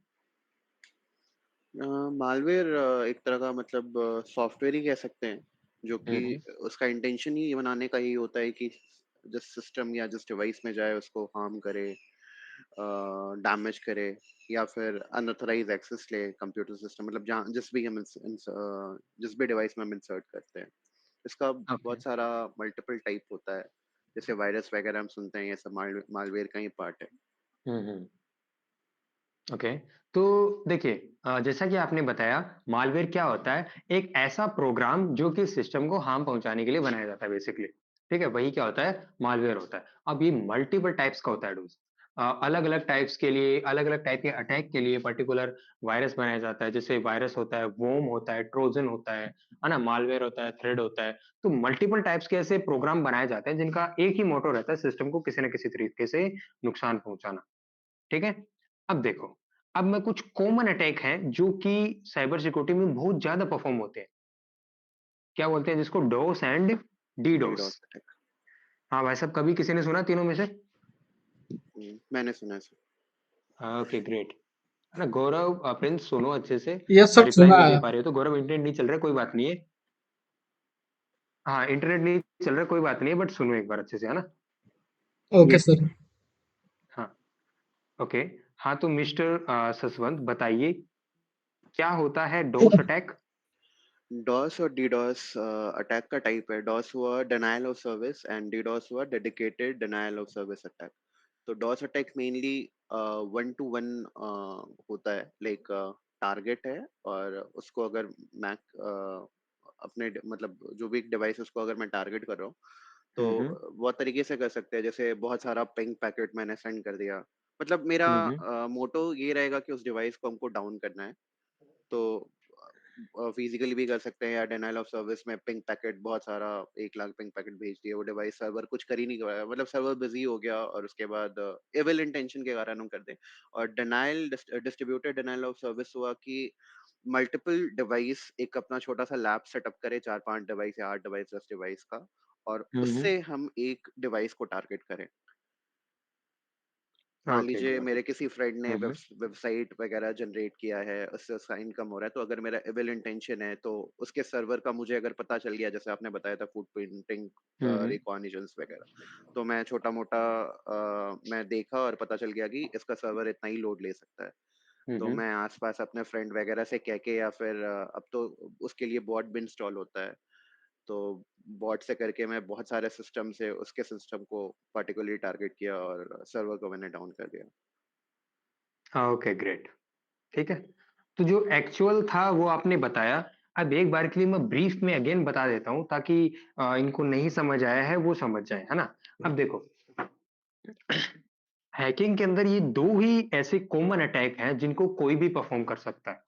मालवेयर एक तरह का मतलब सॉफ्टवेयर ही कह सकते हैं, जो कि हम्म उसका इंटेंशन ही बनाने का ही होता है कि जिस सिस्टम या जिस डिवाइस में जाए उसको हार्म करे, डैमेज करे या फिर अनऑथराइज्ड एक्सेस ले कंप्यूटर सिस्टम, मतलब जहाँ जिस भी डिवाइस में हम इंसर्ट करते हैं। इसका ओके। बहुत सारा मल्टीपल टाइप होता है, जैसे वायरस वगैरह हम सुनते हैं, ये सब मालवेयर का ही पार्ट है। हम्म। ओके, तो देखिए, जैसा कि आपने बताया, मालवेयर क्या होता है, एक ऐसा प्रोग्राम जो कि सिस्टम को हार्म पहुंचाने के लिए बनाया जाता है बेसिकली। ठीक है, वही क्या होता है, मालवेयर होता है। अब ये मल्टीपल टाइप्स का होता है डूज, अलग अलग टाइप्स के लिए, अलग अलग टाइप के अटैक के लिए पर्टिकुलर वायरस बनाया जाता है। जैसे वायरस होता है, वोम होता है, ट्रोजन होता है ना, मालवेयर होता है, थ्रेड होता है। तो मल्टीपल टाइप्स के ऐसे प्रोग्राम बनाए जाते हैं जिनका एक ही मोटो रहता है, सिस्टम को किसी न किसी तरीके से नुकसान पहुंचाना। ठीक है, अब देखो, अब मैं कुछ कॉमन अटैक हैं जो कि साइबर सिक्योरिटी में बहुत ज्यादा परफॉर्म होते हैं, क्या बोलते हैं जिसको, डोस एंड डीडोस। DDoS attack. हाँ भाई साहब, कभी किसी ने सुना तीनों में से? मैंने सुना है सर। ओके ग्रेट, है ना। गौरव प्रिंस, सुनो अच्छे से, ये सब रिप्लाई सुना नहीं दे है। पा रहे हो तो गौरव, इंटरनेट नहीं चल रहा है, कोई बात नहीं है। हाँ, इंटरनेट नहीं चल रहा है, कोई बात नहीं है, बट सुनो एक बार अच्छे से, है ना। Okay sir. हाँ, ओके। हाँ, तो मिस्टर ससवंत बताइए, क्या होता है डोस अटैक? डॉस और डीडॉस अटैक का टाइप है। डॉस हुआ denial of service and DDoS हुआ dedicated denial of service attack. तो DoS attack mainly one to one होता है, लाइक टारगेट है और उसको अगर मैं मतलब जो भी डिवाइस उसको अगर मैं टारगेट कर रहा हूँ, हम्म तो बहुत तरीके से कर सकते हैं। जैसे बहुत सारा पिंग पैकेट मैंने सेंड कर दिया, मतलब मेरा हम्म मोटो ये रहेगा कि उस डिवाइस को हमको डाउन करना है। तो फिजिकली भी कर सकते हैं, या डिनायल ऑफ सर्विस में पिंग पैकेट बहुत सारा 1 लाख पिंग पैकेट भेज दिए, वो डिवाइस सर्वर कुछ कर ही नहीं पाया, मतलब सर्वर बिजी हो गया, और उसके बाद एविल इंटेंशन के कारण हम कर दें। और denial, distributed denial of service हुआ कि मल्टीपल डिवाइस एक अपना छोटा सा लैब सेटअप करे, 4-5 डिवाइस या 8 डिवाइस, 10 डिवाइस का, और हम्म। उससे हम एक डिवाइस को टारगेट करें। मान ओके लीजिए गॉट मेरे इट। किसी फ्रेंड ने हम्म वेबसाइट वगैरह जनरेट किया है, उससे उसका इनकम हो रहा है, तो अगर मेरा एविल इंटेंशन है तो उसके सर्वर का मुझे अगर पता चल गया, जैसे आपने बताया था फूड प्रिंटिंग हम्म रिकॉग्निशंस वगैरह, तो मैं छोटा मोटा मैं देखा और पता चल गया कि इसका सर्वर इतना ही लोड ले सकता है। तो मैं आस-पास अपने फ्रेंड वगैरह से कह के या फिर अब तो उसके लिए बॉट भी इंस्टॉल होता है। तो बॉट से करके मैं बहुत सारे सिस्टम से उसके सिस्टम को पार्टिकुलरली टारगेट किया और सर्वर को मैंने डाउन कर दिया। Okay, great. ठीक है। तो जो एक्चुअल था वो आपने बताया। अब एक बार के लिए मैं ब्रीफ में अगेन बता देता हूँ ताकि इनको नहीं समझ आया है वो समझ जाए, है ना? अब देखो, हैकिंग के अंदर ये दो ही ऐसे कॉमन अटैक हैं जिनको कोई भी परफॉर्म कर सकता है।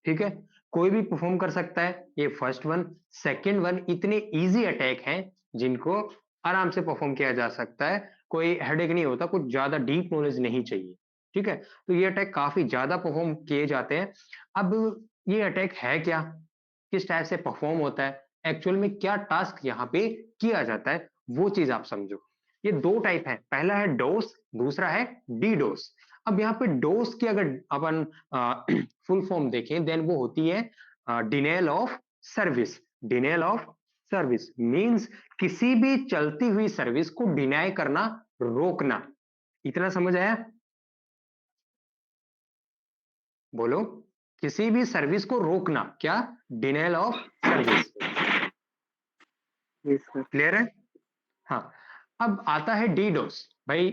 ठीक है? कोई भी परफॉर्म कर सकता है, ये फर्स्ट वन। सेकंड वन, इतने इजी अटैक हैं जिनको आराम से परफॉर्म किया जा सकता है, कोई हेडेक नहीं होता, कुछ ज्यादा डीप नॉलेज नहीं चाहिए। ठीक है? तो ये अटैक काफी ज्यादा परफॉर्म किए जाते हैं। अब ये अटैक है क्या, किस टाइप से परफॉर्म होता है, एक्चुअल में क्या टास्क यहाँ पे किया जाता है, वो चीज आप समझो। ये दो टाइप है, पहला है डोस, दूसरा है डीडोस। अब यहाँ पे डोस की अगर अपन फुल फॉर्म देखें देन वो होती है denial of service. Denial of service means किसी भी चलती हुई सर्विस को डिनाई करना, रोकना। इतना समझ आया? बोलो। किसी भी सर्विस को रोकना, क्या? Denial of service. Yes sir. Clear है? हाँ। अब आता है डीडोस। भाई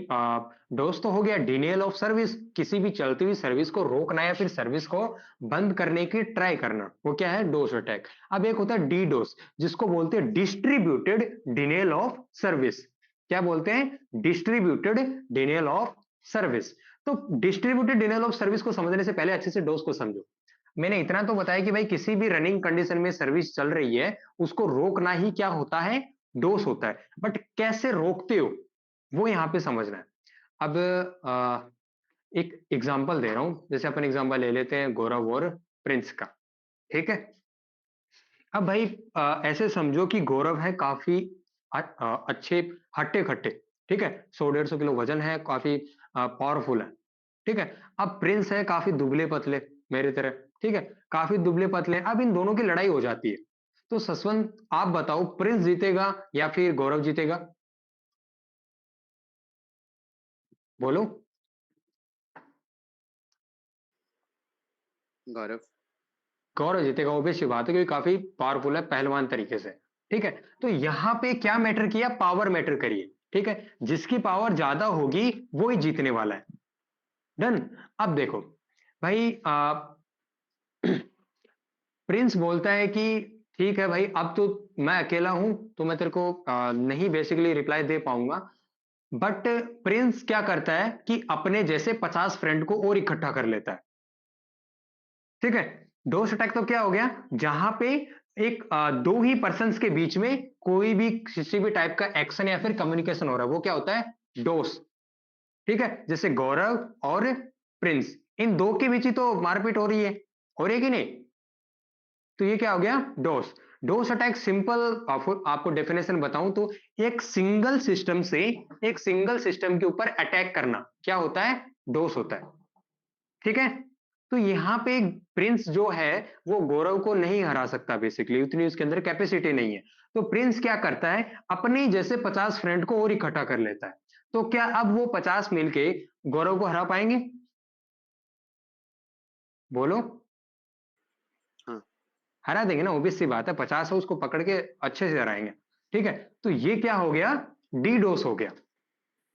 डोस तो हो गया डिनेल ऑफ सर्विस, किसी भी चलती हुई सर्विस को रोकना या फिर सर्विस को बंद करने की ट्राई करना, वो क्या है? DoS attack. अब एक होता है डीडोस जिसको बोलते हैं डिस्ट्रीब्यूटेड डिनेल ऑफ सर्विस। क्या बोलते हैं? Distributed denial of service. तो डिस्ट्रीब्यूटेड डिनेल ऑफ सर्विस को समझने से पहले अच्छे से डोस को समझो। मैंने इतना तो बताया कि भाई किसी भी रनिंग कंडीशन में सर्विस चल रही है उसको रोकना ही क्या होता है? डोस होता है। बट कैसे रोकते हो वो यहां पे समझना है। अब एक एग्जांपल दे रहा हूं, जैसे अपन एग्जांपल ले लेते हैं गौरव और प्रिंस का। ठीक है? अब भाई ऐसे समझो कि गौरव है काफी अच्छे, हट्टे खट्टे। ठीक है? 100-150 किलो वजन है, काफी पावरफुल है। ठीक है? अब प्रिंस है काफी दुबले पतले, मेरी तरह। ठीक है? काफी दुबले पतले। अब इन दोनों की लड़ाई हो जाती है, तो ससवंत आप बताओ प्रिंस जीतेगा या फिर गौरव जीतेगा? बोलो। गौरव। गौरव जीतेगा, ऑब्वियस सी बात है, क्योंकि काफी पावरफुल है पहलवान तरीके से। ठीक है? तो यहां पे क्या मैटर किया? पावर मैटर करिए। ठीक है? जिसकी पावर ज्यादा होगी वो ही जीतने वाला है। डन। अब देखो भाई, प्रिंस बोलता है कि ठीक है भाई, अब तो मैं अकेला हूं तो मैं तेरे को नहीं बेसिकली रिप्लाई दे पाऊंगा। बट प्रिंस क्या करता है कि अपने जैसे 50 फ्रेंड को और इकट्ठा कर लेता है। ठीक है? डोस अटैक तो क्या हो गया? जहां पे एक दो ही पर्सन्स के बीच में कोई भी किसी भी टाइप का एक्शन या फिर कम्युनिकेशन हो रहा है, वो क्या होता है? डोस। ठीक है? जैसे गौरव और प्रिंस, इन दो के बीच ही तो मारपीट हो रही है कि नहीं? तो ये क्या हो गया? डोस। डोस अटैक सिंपल आपको डेफिनेशन बताऊं तो एक सिंगल सिस्टम से एक सिंगल सिस्टम के ऊपर अटैक करना क्या होता है? डोस होता है। ठीक है? तो यहां पे प्रिंस जो है वो गौरव को नहीं हरा सकता, बेसिकली उतनी उसके अंदर कैपेसिटी नहीं है। तो प्रिंस क्या करता है? अपने जैसे 50 फ्रेंड को और इकट्ठा कर लेता है। तो क्या अब वो 50 मिलके गौरव को हरा पाएंगे? बोलो। हाँ। हरा देंगे ना, ऑब्वियस सी बात है, 50 है उसको पकड़ के अच्छे से हराएंगे। ठीक है? तो ये क्या हो गया? डीडोस हो गया।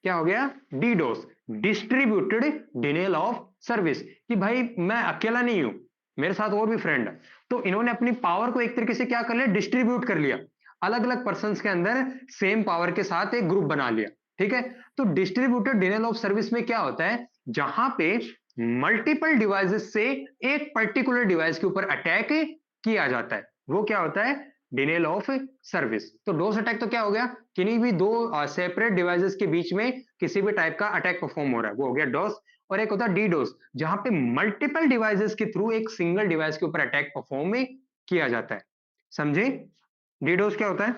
क्या हो गया? DDoS, distributed denial of service. कि भाई मैं अकेला नहीं हूं, मेरे साथ और भी फ्रेंड है। तो इन्होंने अपनी पावर को एक तरीके से क्या कर लिया? डिस्ट्रीब्यूट कर लिया। अलग अलग पर्सन के अंदर सेम पावर के साथ एक ग्रुप बना लिया। ठीक है? तो डिस्ट्रीब्यूटेड डिनेल ऑफ सर्विस में क्या होता है? जहां पे मल्टीपल डिवाइसेस से एक पर्टिकुलर डिवाइस के ऊपर अटैक किया जाता है, वो क्या होता है? Denial of service. तो डोस अटैक तो क्या हो गया? किन्हीं भी दो सेपरेट डिवाइसेस के बीच में किसी भी टाइप का अटैक परफॉर्म हो रहा है, वो हो गया डोस। और एक होता है डीडोस, जहां पे मल्टीपल डिवाइसेस के थ्रू एक सिंगल डिवाइस के ऊपर अटैक परफॉर्म किया जाता है। समझे? डीडोस क्या होता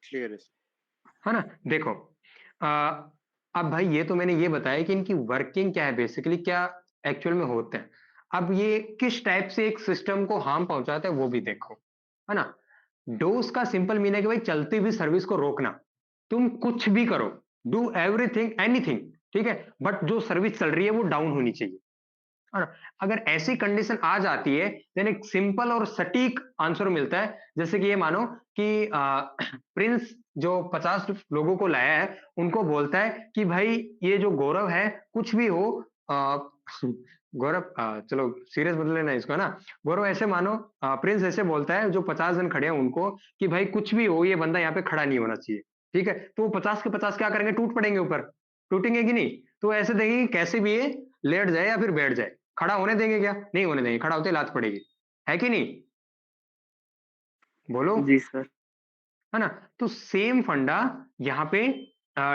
क्लियर है। है ना? देखो, आ, अब भाई ये तो मैंने ये बताया कि इनकी वर्किंग क्या है, बेसिकली क्या एक्चुअल में होते हैं। अब ये किस टाइप से एक सिस्टम को हार्म पहुंचाते हैं वो भी देखो, है ना? डोस का सिंपल मीन है कि भाई चलती हुई सर्विस को रोकना। तुम कुछ भी करो, डू एवरीथिंग एनीथिंग, ठीक है, बट जो सर्विस चल रही है वो डाउन होनी चाहिए। और अगर ऐसी कंडीशन आ जाती है, देन एक सिंपल और सटीक आंसर मिलता है। जैसे कि ये मानो कि प्रिंस जो 50 लोगों को लाया है, उनको बोलता है कि भाई ये जो गौरव है, कुछ भी हो, आ, गौरव, चलो सीरियस बदल लेना इसको, है ना। गौरव ऐसे मानो, प्रिंस ऐसे बोलता है जो 50 जन खड़े हैं उनको, कि भाई कुछ भी हो, ये बंदा यहाँ पे खड़ा नहीं होना चाहिए। ठीक है, तो वो 50 के 50 क्या करेंगे, टूट पड़ेंगे ऊपर, टूटेंगे कि नहीं। तो ऐसे देखेंगे कि कैसे भी ये लेट जाए या फिर बैठ जाए, खड़ा होने देंगे क्या, नहीं होने देंगे, खड़ा होते लात पड़ेगी, है कि नहीं, बोलो, जी सर। है ना। तो सेम फंडा यहाँ पे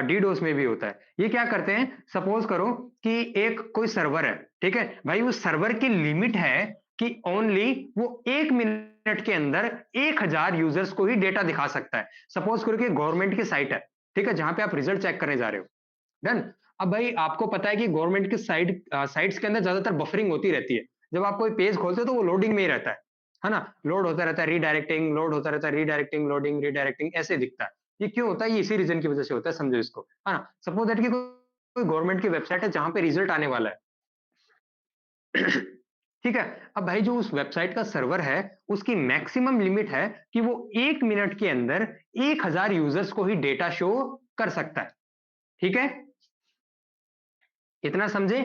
डीडोस में भी होता है। ये क्या करते हैं, सपोज करो कि एक कोई सर्वर है, ठीक है भाई, उस सर्वर की लिमिट है कि ओनली वो 1 मिनट के अंदर 1000 यूजर्स को ही डेटा दिखा सकता है। सपोज करो कि गवर्नमेंट की साइट है, ठीक है, जहां पे आप रिजल्ट चेक करने जा रहे हो, डन। अब भाई आपको पता है कि गवर्नमेंट की साइट्स के अंदर ज्यादातर बफरिंग होती रहती है। जब आप कोई पेज खोलते हो तो वो लोडिंग में ही रहता है ना, लोड होता रहता है, रीडायरेक्टिंग, लोड होता रहता है, रीडायरेक्टिंग, लोडिंग, रीडायरेक्टिंग, ऐसे दिखता है। ये क्यों होता है, ये इसी रीजन की वजह से होता है, समझो इसको, है ना। सपोज दैट कि कोई गवर्नमेंट की वेबसाइट है जहां पे रिजल्ट आने वाला है। ठीक है, अब भाई जो उस वेबसाइट का सर्वर है, उसकी मैक्सिमम लिमिट है कि वो 1 मिनट के अंदर 1000 यूजर्स को ही डेटा शो कर सकता है। ठीक है, इतना समझे,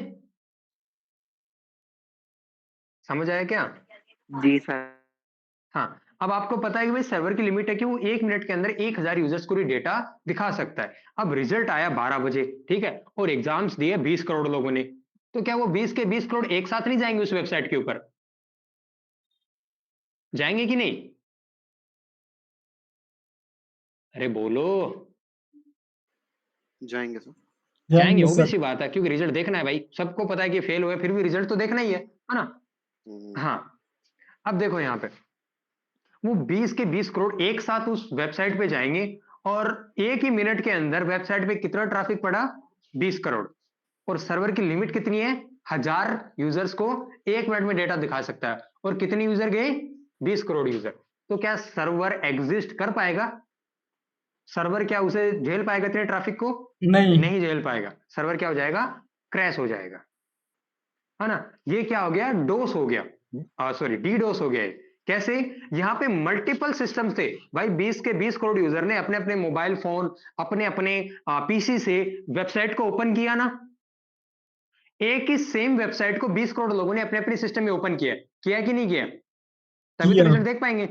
समझ आया क्या। जी सर। हाँ, अब आपको पता है कि भाई सर्वर की लिमिट है कि वो 1 मिनट के अंदर 1000 यूजर्स को ही डेटा दिखा सकता है। अब रिजल्ट आया 12 बजे, ठीक है, और एग्जाम्स दिए 20 करोड़ लोगों ने, तो क्या वो 20 के 20 करोड़ एक साथ नहीं जाएंगे उस वेबसाइट के ऊपर, जाएंगे कि नहीं, अरे बोलो, जाएँगे सर। जाएंगे, जाएंगे ऑब्वियस सर। सी बात है, क्योंकि रिजल्ट देखना है भाई, सबको पता है कि फेल हुए, फिर भी रिजल्ट तो देखना ही है ना। हुँ, हाँ, अब देखो यहाँ पे वो 20 के 20 करोड़ एक साथ उस वेबसाइट पे जाएंगे, और एक ही मिनट के अंदर वेबसाइट पे कितना ट्रैफिक पड़ा, 20 करोड़, और सर्वर की लिमिट कितनी है, 1000 यूजर्स को 1 मिनट में डेटा दिखा सकता है, और कितने यूजर गए, 20 करोड़ यूजर। तो क्या सर्वर एग्जिस्ट कर पाएगा, सर्वर क्या उसे झेल पाएगा इतने ट्रैफिक को, नहीं। नहीं झेल पाएगा, सर्वर क्या हो जाएगा, क्रैश हो जाएगा, है ना। ये क्या हो गया, डोस हो गया, सॉरी डी डोस हो गया है। कैसे, यहाँ पे मल्टीपल सिस्टम थे भाई, 20 के 20 करोड़ यूजर ने अपने अपने मोबाइल फोन, अपने अपने पीसी से वेबसाइट को ओपन किया ना, एक ही सेम वेबसाइट को 20 करोड़ लोगों ने अपने अपने सिस्टम में ओपन किया कि नहीं किया, तभी तो किया। रिजल्ट देख पाएंगे,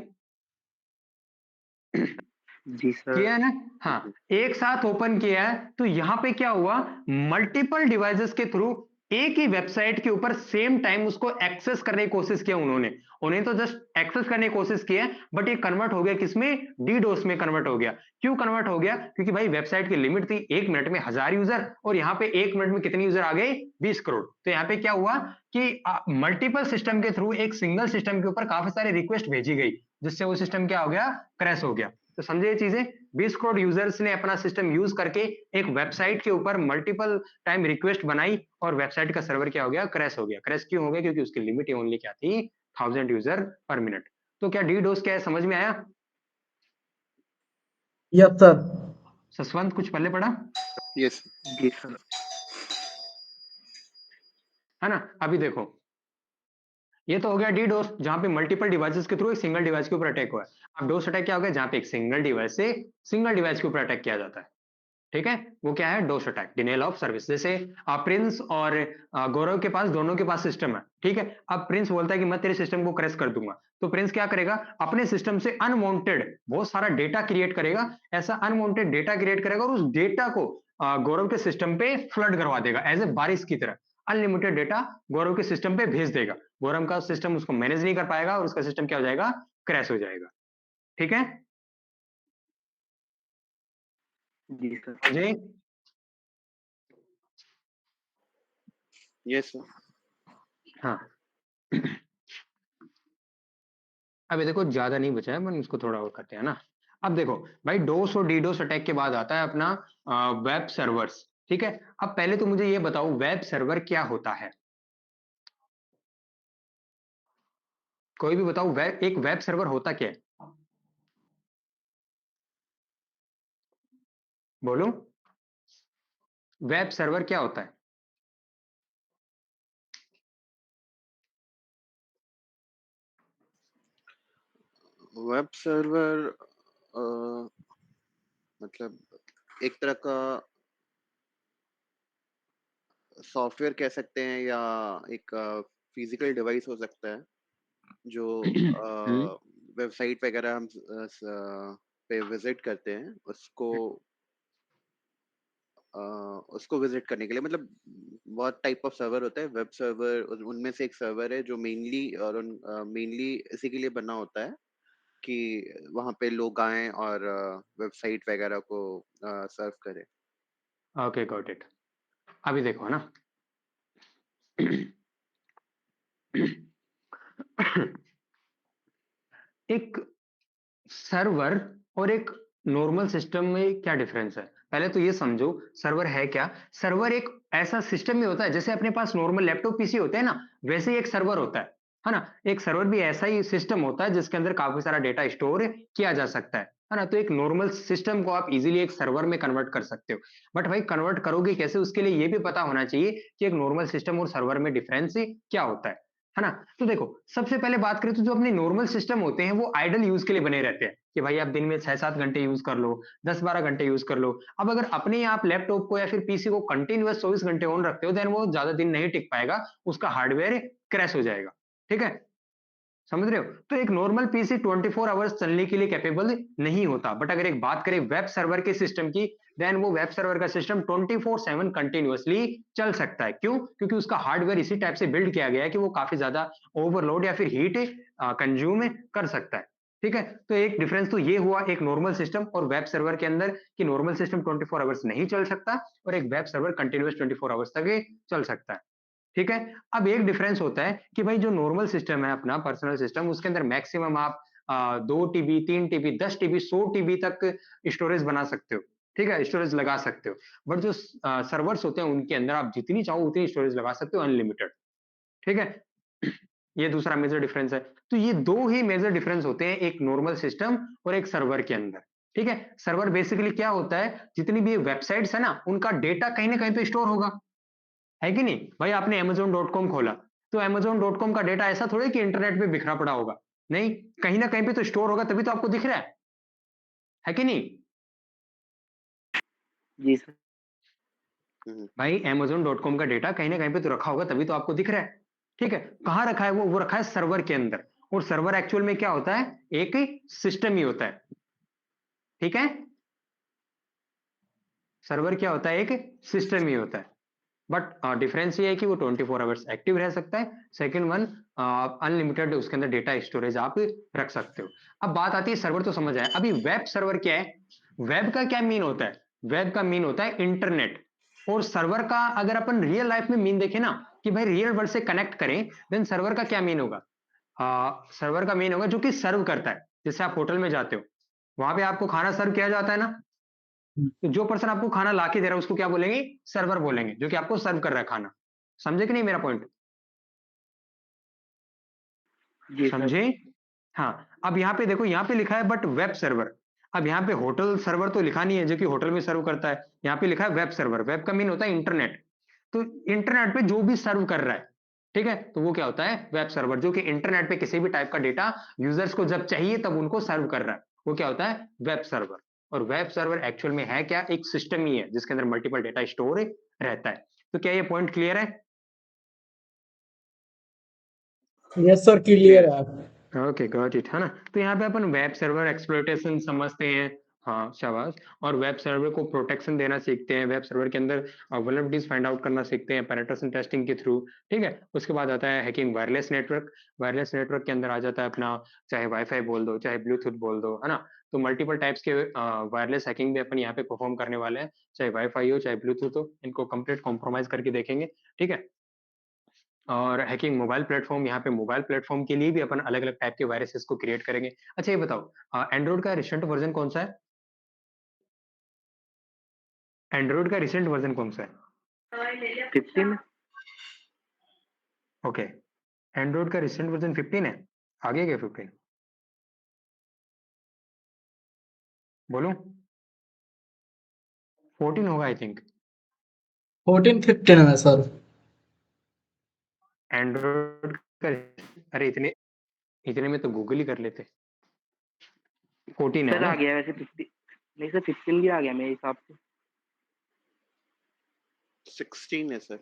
जी सर। किया है ना। हाँ, एक साथ ओपन किया है, तो यहां पे क्या हुआ, मल्टीपल डिवाइसेस के थ्रू एक ही वेबसाइट के ऊपर सेम टाइम उसको एक्सेस करने की कोशिश किया उन्होंने, उन्हें तो जस्ट एक्सेस करने की कोशिश की है, बट ये कन्वर्ट हो गया किसमें, डीडोस में कन्वर्ट हो गया। क्यों कन्वर्ट हो गया, क्योंकि भाई वेबसाइट की लिमिट थी 1 मिनट में 1000 यूजर, और यहाँ पे 1 मिनट में कितने यूजर आ गए, 20 करोड़। तो यहाँ पे क्या हुआ कि मल्टीपल सिस्टम के थ्रू एक सिंगल सिस्टम के ऊपर काफी सारी रिक्वेस्ट भेजी गई, जिससे वो सिस्टम क्या हो गया, क्रैश हो गया। तो समझे ये चीजें, 20 करोड़ यूजर्स ने अपना सिस्टम यूज करके एक वेबसाइट के ऊपर मल्टीपल टाइम रिक्वेस्ट बनाई, और वेबसाइट का सर्वर क्या हो गया, क्रैश हो गया। क्रैश क्यों हो गया, क्योंकि उसकी लिमिट ओनली क्या थी, 1000 यूजर पर मिनट। तो क्या डी डोस क्या है, समझ में आया, यस सर। ससवंत कुछ पहले पढ़ा, यस। जी सर। है ना। अभी देखो, ये तो हो गया डी डोस, जहां पे मल्टीपल डिवाइसेस के थ्रू एक सिंगल डिवाइस के ऊपर अटैक हुआ है। अब डोस अटैक क्या हो गया, जहां पे एक सिंगल डिवाइस से सिंगल डिवाइस के ऊपर अटैक किया जाता है, ठीक है, वो क्या है, DoS attack, denial of service. जैसे प्रिंस और गौरव के पास, दोनों के पास सिस्टम है, ठीक है। अब प्रिंस बोलता है कि मैं तेरे सिस्टम को क्रैश कर दूंगा, तो प्रिंस क्या करेगा, अपने सिस्टम से अनवांटेड बहुत सारा डेटा क्रिएट करेगा, ऐसा अनवांटेड डेटा क्रिएट करेगा, और उस डेटा को गौरव के सिस्टम पे फ्लड करवा देगा, एज ए बारिश की तरह अनलिमिटेड डेटा गौरव के सिस्टम पे भेज देगा। गौरव का सिस्टम उसको मैनेज नहीं कर पाएगा, और उसका सिस्टम क्या हो जाएगा, क्रैश हो जाएगा। ठीक है, जी सर। Ajay, yes sir. हाँ। अब ये देखो ज्यादा नहीं बचा है, अपन इसको थोड़ा और करते हैं ना। अब देखो भाई, डोस और डीडोस अटैक के बाद आता है अपना वेब सर्वर्स, ठीक है। अब पहले तो मुझे ये बताओ, वेब सर्वर क्या होता है, कोई भी बताओ, एक वेब सर्वर होता क्या है, बोलो। वेब सर्वर क्या होता है? वेब सर्वर मतलब एक तरह का सॉफ्टवेयर कह सकते हैं, या एक फिजिकल डिवाइस हो सकता है जो हम्म, वेबसाइट वगैरह हम पे विजिट करते हैं, उसको विजिट करने के लिए। मतलब बहुत टाइप ऑफ सर्वर होता है। वेब सर्वर उनमें से एक सर्वर है जो मेनली इसी के लिए बना होता है कि वहां पे लोग आए और वेबसाइट वगैरह को सर्व करें। Okay got it. अभी देखो ना, एक सर्वर और एक नॉर्मल सिस्टम में क्या डिफरेंस है? पहले तो ये समझो सर्वर है क्या। सर्वर एक ऐसा सिस्टम ही होता है, जैसे अपने पास नॉर्मल लैपटॉप पीसी होते हैं ना, वैसे ही एक सर्वर होता है ना। एक सर्वर भी ऐसा ही सिस्टम होता है जिसके अंदर काफी सारा डेटा स्टोर किया जा सकता है ना। तो एक नॉर्मल सिस्टम को आप इजीली एक सर्वर में कन्वर्ट कर सकते हो। बट भाई कन्वर्ट करोगे कैसे, उसके लिए ये भी पता होना चाहिए कि एक नॉर्मल सिस्टम और सर्वर में डिफरेंस क्या होता है ना। तो देखो, सबसे पहले बात करें तो जो अपने नॉर्मल सिस्टम होते हैं वो आइडल यूज के लिए बने रहते हैं कि भाई आप दिन में 6-7 घंटे यूज कर लो, 10-12 घंटे यूज कर लो। अब अगर अपने आप लैपटॉप को या फिर पीसी को कंटिन्यूअस 24 घंटे ऑन रखते हो, देन वो ज्यादा दिन नहीं टिक पाएगा, उसका हार्डवेयर क्रैश हो जाएगा। ठीक है, समझ रहे हो? तो एक नॉर्मल पीसी 24 आवर्स चलने के लिए कैपेबल नहीं होता। बट अगर एक बात करें वेब सर्वर के सिस्टम की, देन वो वेब सर्वर का सिस्टम 24/7 कंटिन्यूअसली चल सकता है। क्यों? क्योंकि उसका हार्डवेयर इसी टाइप से बिल्ड किया गया है कि वो काफी ज्यादा ओवरलोड या फिर हीट कंज्यूम कर सकता है। ठीक है, तो एक डिफरेंस तो ये हुआ एक नॉर्मल सिस्टम और वेब सर्वर के अंदर, कि नॉर्मल सिस्टम 24 आवर्स नहीं चल सकता और एक वेब सर्वर कंटिन्यूअस 24 आवर्स तक चल सकता है। ठीक है। अब एक डिफरेंस होता है कि भाई जो नॉर्मल सिस्टम है अपना पर्सनल सिस्टम, उसके अंदर मैक्सिमम आप 2 टीबी, 3 टीबी, 10 टीबी, 100 टीबी तक स्टोरेज बना सकते हो। ठीक है, स्टोरेज लगा सकते हो। बट जो सर्वर्स होते हैं उनके अंदर आप जितनी चाहो उतनी स्टोरेज लगा सकते हो, अनलिमिटेड। ठीक है, ये दूसरा मेजर डिफरेंस है। तो ये दो ही मेजर डिफरेंस होते हैं एक नॉर्मल सिस्टम और एक सर्वर के अंदर। ठीक है, सर्वर बेसिकली क्या होता है, जितनी भी वेबसाइट्स है ना उनका डेटा कहीं ना कहीं पे स्टोर होगा, है कि नहीं भाई। आपने amazon.com खोला, तो amazon.com का डेटा ऐसा थोड़ी कि इंटरनेट पे बिखरा पड़ा होगा। नहीं, कहीं ना कहीं पे तो स्टोर होगा, तभी तो आपको दिख रहा है कि नहीं? जी सर। हम्म। भाई amazon.com का डेटा कहीं ना कहीं पे तो रखा होगा, तभी तो आपको दिख रहा है। ठीक है, कहां रखा है वो रखा है सर्वर के अंदर। और सर्वर एक्चुअल में क्या होता है, एक सिस्टम ही होता है। ठीक है, सर्वर क्या होता है, एक सिस्टम ही होता है। बट डिफरेंस ये है कि वो 24 आवर्स एक्टिव रह सकता है। सेकंड वन, अनलिमिटेड उसके अंदर डेटा स्टोरेज आप रख सकते हो। अब बात आती है सर्वर, तो समझ आया। अभी वेब सर्वर क्या है? वेब का क्या मीन होता है? वेब का मीन होता है इंटरनेट। और सर्वर का अगर अपन रियल लाइफ में मीन देखें ना, कि भाई रियल वर्ल्ड से कनेक्ट करें, देन सर्वर का क्या मीन होगा? सर्वर का मीन होगा जो कि सर्व करता है। जैसे आप होटल में जाते हो, वहां पे आपको खाना सर्व किया जाता है ना, तो जो पर्सन आपको खाना ला के दे रहा है उसको क्या बोलेंगे? सर्वर बोलेंगे, जो कि आपको सर्व कर रहा है खाना। समझे कि नहीं मेरा पॉइंट? जी सर। समझे? हाँ। अब यहाँ पे देखो, यहाँ पे लिखा है बट वेब सर्वर। अब यहाँ पे होटल सर्वर तो लिखा नहीं है जो कि होटल में सर्व करता है, यहाँ पे लिखा है वेब सर्वर। वेब का मीन होता है इंटरनेट। तो इंटरनेट पे जो भी सर्व कर रहा है, ठीक है, तो वो क्या होता है? वेब सर्वर, जो कि इंटरनेट पे किसी भी टाइप का डेटा यूजर्स को जब चाहिए तब उनको सर्व कर रहा है, वो क्या होता है? Web server. और वेब सर्वर एक्चुअल में है क्या? एक सिस्टम ही है जिसके अंदर मल्टीपल डेटा स्टोर रहता है। तो क्या ये पॉइंट क्लियर है? यस सर, क्लियर है। ओके गॉट इट, है ना। तो यहाँ पे अपन वेब सर्वर एक्सप्लॉइटेशन समझते हैं। हाँ शाबाश। और वेब सर्वर को प्रोटेक्शन देना सीखते हैं, वेब सर्वर के अंदर वल्नरेबिलिटीज फाइंड आउट करना सीखते हैं पेनिट्रेशन टेस्टिंग के थ्रू। ठीक है, उसके बाद आता है hacking wireless network. Wireless network के अंदर आ जाता है अपना, चाहे वाईफाई बोल दो चाहे ब्लूटूथ बोल दो, है ना। तो मल्टीपल टाइप्स के वायरलेस हैकिंग भी अपन यहाँ पे परफॉर्म करने वाले हैं, चाहे वाईफाई हो चाहे ब्लूटूथ हो, इनको कंप्लीट कॉम्प्रोमाइज करके देखेंगे। ठीक है। और हैकिंग मोबाइल प्लेटफॉर्म, यहाँ पे मोबाइल प्लेटफॉर्म के लिए भी अपन अलग अलग टाइप के वायरसेस को क्रिएट करेंगे। अच्छा ये बताओ, एंड्रॉइड का रिसेंट वर्जन कौन सा है? एंड्रॉइड का रिसेंट वर्जन कौन सा है? 15। ओके, एंड्रॉइड का रिसेंट वर्जन 15 है। आगे क्या 15? बोलो। 14 होगा आई थिंक। 14 15 है सर। एंड्रॉइड का, अरे इतने इतने में तो गूगल ही कर लेते। 14 है सर ना? आ गया वैसे 50, नहीं सर 15 भी आ गया मेरे हिसाब से। 16 है सर,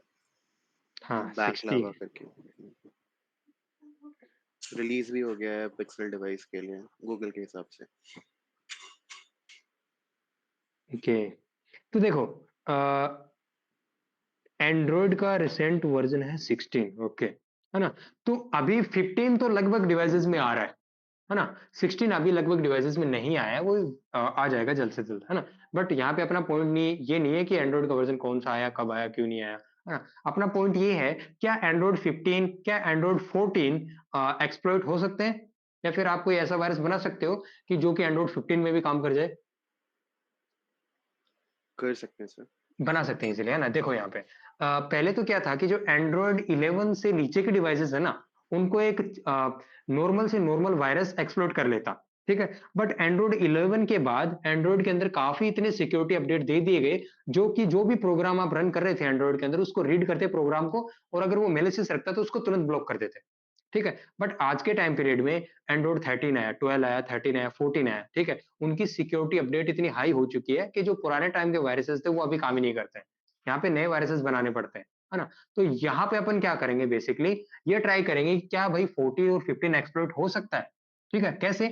हाँ बैकलावा 16। करके। रिलीज भी हो गया है पिक्सल डिवाइस के लिए गूगल के हिसाब से। ओके, तो देखो एंड्रॉइड का रिसेंट वर्जन है 16, ओके है ना? तो अभी 15 तो लगभग डिवाइसेस में आ रहा है ना? 16 अभी लगभग डिवाइसेस में नहीं आया है, वो आ जाएगा जल्द से जल्द, है ना? बट यहाँ पे अपना पॉइंट नहीं, ये नहीं है कि एंड्रॉइड का वर्जन कौन सा आया, कब आया, क्यों नहीं आया, है ना? अपना पॉइंट ये है, क्या एंड्रॉइड 15, क्या एंड्रॉइड 14 एक्सप्लॉइट हो सकते हैं, या फिर आप कोई ऐसा वायरस बना सकते हो कि जो कि एंड्रॉइड 15 में भी काम कर जाए? कर सकते हैं सर। बना सकते हैं इजीली, है ना? देखो यहाँ पे पहले तो क्या था कि जो एंड्रॉइड 11 से नीचे के डिवाइसेस है ना, उनको एक नॉर्मल से नॉर्मल वायरस एक्सप्लोइट कर लेता, ठीक है? बट एंड्रॉइड 11 के बाद एंड्रॉइड के अंदर काफी इतने सिक्योरिटी अपडेट दे दिए गए, जो कि जो भी प्रोग्राम आप रन कर रहे थे एंड्रॉइड के अंदर, उसको रीड करते प्रोग्राम को, और अगर वो मेलिशियस रखता तो उसको तुरंत ब्लॉक कर देते, ठीक है? बट आज के टाइम पीरियड में एंड्रॉइड 13 आया, 12 आया, 13 आया, 14 आया, ठीक है? उनकी सिक्योरिटी अपडेट इतनी हाई हो चुकी है कि जो पुराने टाइम के वायरसेस थे वो अभी काम ही नहीं करते हैं। यहाँ पे नए वायरसेस बनाने पड़ते हैं, है ना? तो यहाँ पे अपन क्या करेंगे, बेसिकली ये ट्राई करेंगे कि क्या भाई 14 और 15 एक्सप्लोइट हो सकता है, ठीक है? कैसे?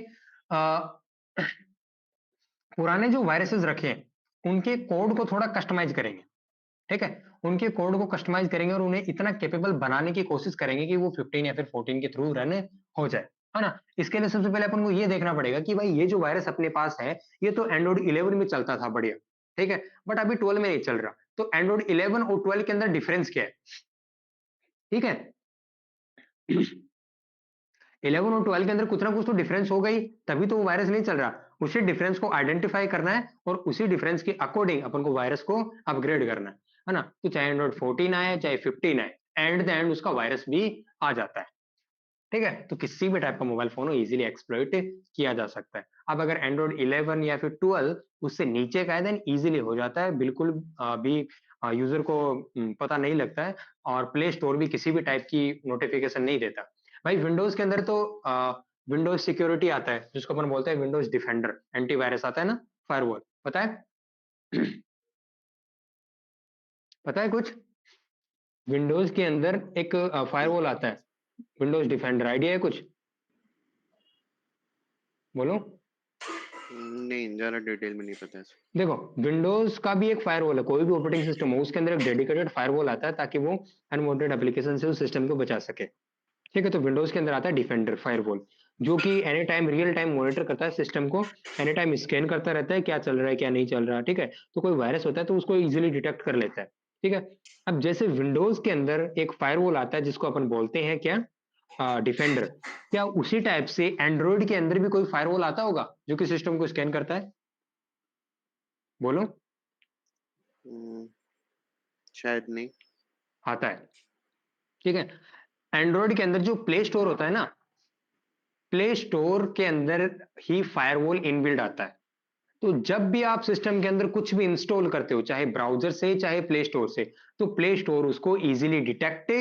पुराने जो वायरसेस रखे हैं उनके कोड को थोड़ा कस्टमाइज करेंगे, ठीक है? उनके कोड को कस्टमाइज करेंगे और उन्हें इतना कैपेबल बनाने की कोशिश करेंगे कि वो 15 या फिर 14 के थ्रू रन हो जाए, है ना? इसके लिए सबसे पहले अपन को ये देखना पड़ेगा कि भाई ये जो वायरस अपने पास है, ये तो एंड्रॉइड 11 में चलता था बढ़िया, ठीक है? बट अभी 12 में नहीं चल रहा, तो एंड्रॉइड 11 और 12 के अंदर डिफरेंस क्या है, ठीक है? 11 और 12 के अंदर कुछ ना कुछ तो डिफरेंस हो गई, तभी तो वो वायरस नहीं चल रहा। उसी डिफरेंस को आइडेंटिफाई करना है और उसी डिफरेंस के अकॉर्डिंग अपन को वायरस को अपग्रेड करना है ना? तो चाहे एंड्रॉइड 14 आए चाहे 15 आए, एंड द एंड उसका वायरस भी आ जाता है, ठीक है? तो किसी भी टाइप का मोबाइल फोन हो इजीली एक्सप्लॉइट किया जा सकता है। अब अगर एंड्रॉइड 11 या फिर 12 उससे नीचे का है, देन इजीली हो जाता है, बिल्कुल भी यूजर को पता नहीं लगता है, और प्ले स्टोर भी किसी भी टाइप की नोटिफिकेशन नहीं देता। भाई विंडोज के अंदर तो विंडोज सिक्योरिटी आता है, जिसको अपन बोलते हैं विंडोज डिफेंडर, एंटीवायरस आता है ना, फायरवॉल, पता है? पता है कुछ? विंडोज के अंदर एक फायरवॉल आता है, विंडोज डिफेंडर, आइडिया है कुछ? बोलो। नहीं, ज़्यादा डिटेल में नहीं पता है सर। देखो, विंडोज का भी एक फायरवॉल है, कोई भी ऑपरेटिंग सिस्टम हो उसके अंदर एक डेडिकेटेड फायरवॉल आता है, ताकि वो अनवांटेड एप्लीकेशन से उस सिस्टम को बचा सके, ठीक है? तो विंडोज के अंदर आता है डिफेंडर फायरवॉल, जो कि any time real time monitor करता है सिस्टम को, एनी टाइम स्कैन करता रहता है क्या चल रहा है क्या नहीं चल रहा, ठीक है? तो कोई वायरस होता है तो उसको इजीली डिटेक्ट कर लेता है, ठीक है? अब जैसे विंडोज के अंदर एक फायरवॉल आता है जिसको अपन बोलते हैं क्या, डिफेंडर, क्या उसी टाइप से एंड्रॉइड के अंदर भी कोई फायरवॉल आता होगा जो कि सिस्टम को स्कैन करता है? बोलो। हुँ, शायद नहीं। आता है, ठीक है? एंड्रॉइड के अंदर जो प्ले स्टोर होता है ना, प्ले स्टोर के अंदर ही फायरवॉल इनबिल्ड आता है। तो जब भी आप सिस्टम के अंदर कुछ भी इंस्टॉल करते हो, चाहे ब्राउजर से चाहे प्ले स्टोर से, तो प्ले स्टोर उसको इजीली डिटेक्ट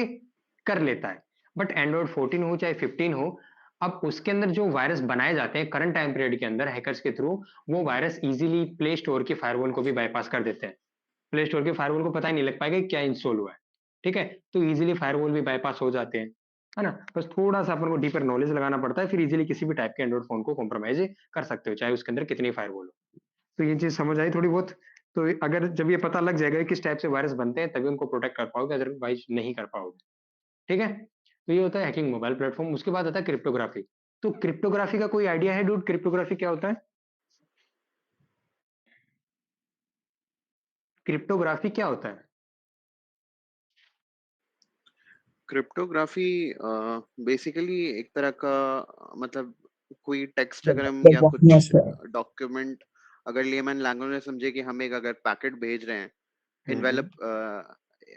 कर लेता है। बट एंड्रॉइड 14 हो चाहे 15 हो, अब उसके अंदर जो वायरस बनाए जाते हैं करंट टाइम पीरियड के अंदर हैकर्स के थ्रू, वो वायरस इजीली प्ले स्टोर के फायरवॉल को भी बाईपास कर देते हैं। प्ले स्टोर के फायरवॉल को पता ही नहीं लग पाएगा कि क्या इंस्टॉल हुआ है, ठीक है? तो इजीली फायरवॉल भी बाईपास हो जाते हैं, है ना? बस थोड़ा सा अपन को डीपर नॉलेज लगाना पड़ता है, फिर इजीली किसी भी टाइप के एंड्रॉइड फोन को कॉम्प्रोमाइज कर सकते हो, चाहे उसके अंदर कितनी फायरवॉल हो। तो ये चीज समझ आई थोड़ी बहुत? तो अगर जब ये पता लग जाएगा कि किस टाइप से वायरस बनते हैं, तभी उनको प्रोटेक्ट कर पाओगे, अदरवाइज नहीं कर पाओगे, ठीक है? तो ये होता है हैकिंग मोबाइल प्लेटफॉर्म। उसके बाद आता है क्रिप्टोग्राफी। तो क्रिप्टोग्राफी का कोई आइडिया है डूड, क्रिप्टोग्राफी क्या होता है? क्रिप्टोग्राफी क्या होता है? क्रिप्टोग्राफी बेसिकली एक तरह का मतलब कोई टेक्स्ट अगर हम या कुछ है। डॉक्यूमेंट अगर लेमन लैंग्वेज में समझे कि हम एक अगर पैकेट भेज रहे हैं, हम्म, इन्वेलप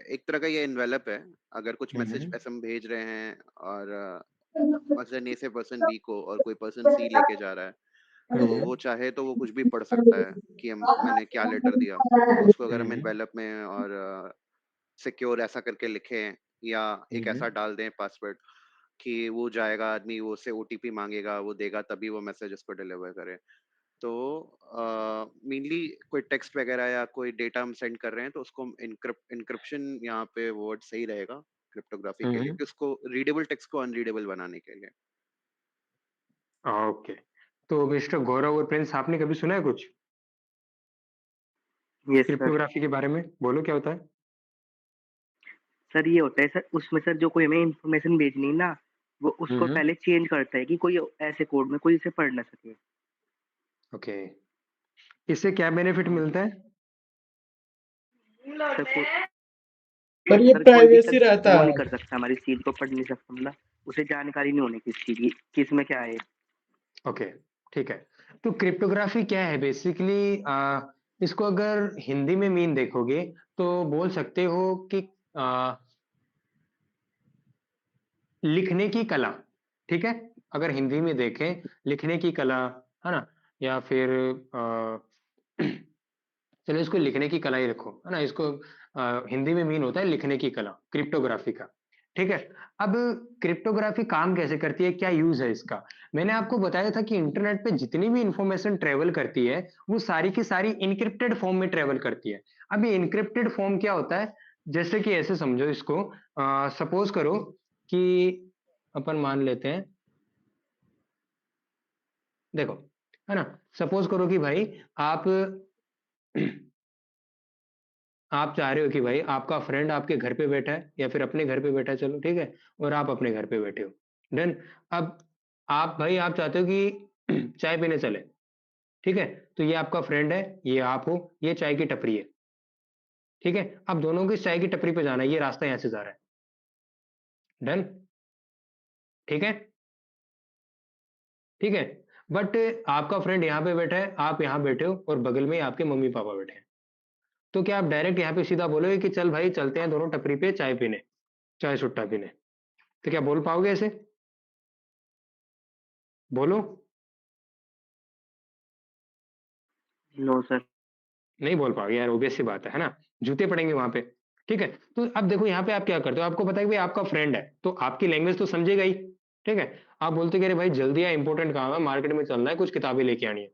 एक तरह का ये इन्वेलप है। अगर कुछ मैसेज हम्म, ऐसे हम भेज रहे हैं और मसलन ए से पर्सन बी को और कोई पर्सन सी लेके जा रहा है, तो हम्म, वो चाहे तो वो कुछ भी पढ़ सकता है कि हम मैंने क्या लेटर दिया। तो उसको अगर हम हम्म, इन्वेलप में और सिक्योर ऐसा करके लिखें या एक ऐसा डाल दें पासवर्ड कि वो जाएगा आदमी, वो उससे ओटीपी मांगेगा, वो देगा तभी वो मैसेज उसको डिलीवर करे। तो मेनली कोई टेक्स्ट वगैरह या कोई डेटा हम सेंड कर रहे हैं तो उसको इनक्रिप्शन यहाँ पे वर्ड सही रहेगा क्रिप्टोग्राफी के लिए, कि उसको रीडेबल टेक्स्ट को अनरीडेबल बनाने के लिए। ओके। तो मिस्टर गौरव और प्रिंस, आपने कभी सुना है कुछ यस सर। क्रिप्टोग्राफी के बारे में? बोलो क्या होता है? सर ये होता है सर, उसमें सर जो कोई हमें इन्फॉर्मेशन भेजनी है ना, वो उसको हम्म। पहले चेंज करता है कि कोई ऐसे कोड में कोई इसे पढ़ ना सके। ओके। इससे क्या बेनिफिट हाँ मिलता है? सर पर ये सर कोई भी प्राइवेसी सर रहता वो नहीं है। कर सकता, हमारी चीज को पढ़ नहीं सकता, मतलब उसे जानकारी नहीं होनी किस चीज की, किस में क्या है। ओके, ठीक है। तो क्रिप्टोग्राफी क्या है बेसिकली? इसको अगर हिंदी में मीन देखोगे तो बोल सकते हो कि आ, लिखने की कला। ठीक है, अगर हिंदी में देखें, लिखने की कला, है ना? या फिर चलो इसको लिखने की कला ही रखो, है ना? इसको हिंदी में मीन होता है लिखने की कला, क्रिप्टोग्राफी का। ठीक है। अब क्रिप्टोग्राफी काम कैसे करती है, क्या यूज है इसका? मैंने आपको बताया था कि इंटरनेट पे जितनी भी इंफॉर्मेशन ट्रेवल करती है वो सारी की सारी इनक्रिप्टेड फॉर्म में ट्रेवल करती है। अब ये इनक्रिप्टेड फॉर्म क्या होता है? जैसे कि ऐसे समझो इसको, सपोज करो कि अपन मान लेते हैं, देखो, है ना? सपोज करो कि भाई आप आप चाह रहे हो कि भाई आपका फ्रेंड आपके घर पे बैठा है या फिर अपने घर पे बैठा है, चलो ठीक है, और आप अपने घर पे बैठे हो। डन। अब आप भाई आप चाहते हो कि चाय पीने चले। ठीक है, तो ये आपका फ्रेंड है, ये आप हो, ये चाय की टपरी है। ठीक है, अब दोनों को इस चाय की टपरी पे जाना है, ये रास्ता यहां से जा रहा है। डन। ठीक है। ठीक है। बट आपका फ्रेंड यहाँ पे बैठा है, आप यहाँ बैठे हो, और बगल में आपके मम्मी पापा बैठे हैं। तो क्या आप डायरेक्ट यहाँ पे सीधा बोलोगे कि चल भाई चलते हैं दोनों टपरी पे चाय पीने, चाय सुट्टा पीने? तो क्या बोल पाओगे ऐसे? बोलो। No sir. नहीं बोल पाओगे यार, ओबियस सी बात है ना? जूते पड़ेंगे वहां पे। ठीक है। तो अब देखो यहाँ पे आप क्या करते हो, आपको पता है कि भाई आपका फ्रेंड है तो आपकी लैंग्वेज तो समझेगा ही। ठीक है। आप बोलते कि अरे भाई जल्दी आ, इंपॉर्टेंट काम है, मार्केट में चलना है, कुछ किताबें लेके आनी है।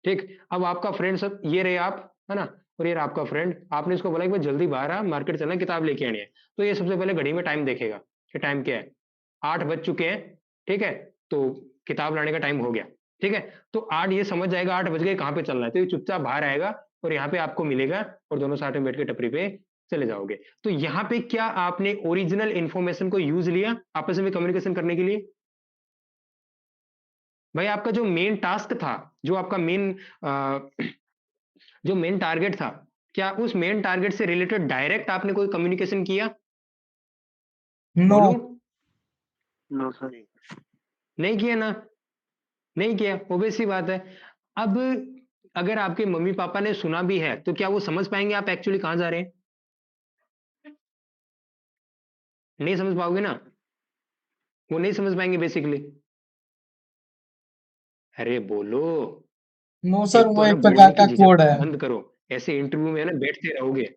ठीक। अब आपका फ्रेंड सब ये रहे आप, है ना? और ये रहा आपका फ्रेंड, आपने इसको बोला कि भाई जल्दी बाहर आ, मार्केट चलना है, किताब लेके आनी है। तो ये सबसे पहले घड़ी में टाइम देखेगा कि टाइम क्या है, 8 बज चुके हैं। ठीक है, तो किताब लाने का टाइम हो गया। ठीक है, तो 8 ये समझ जाएगा 8 बज गए, कहाँ पे चलना है, तो ये चुपचाप बाहर आएगा और यहाँ पे आपको मिलेगा, और दोनों साथ में बैठ के टपरी पे चले जाओगे। तो यहाँ पे क्या आपने ओरिजिनल इंफॉर्मेशन को यूज लिया आपस में कम्युनिकेशन करने के लिए? भाई आपका जो मेन टास्क था, जो आपका मेन जो मेन टारगेट था, क्या उस मेन टारगेट से रिलेटेड डायरेक्ट आपने कोई कम्युनिकेशन किया? नो। बोलूं? No sir. नहीं। नहीं किया ना? नहीं किया, ओबियस सी बात है। अब अगर आपके मम्मी पापा ने सुना भी है तो क्या वो समझ पाएंगे आप एक्चुअली कहां जा रहे हैं? नहीं समझ पाओगे ना, वो नहीं समझ पाएंगे बेसिकली। अरे बोलो। नो सर, एक तो वो है ना एक प्रकार बोलने की का झिझक कोड है। बंद करो, ऐसे इंटरव्यू में है ना बैठते रहोगे।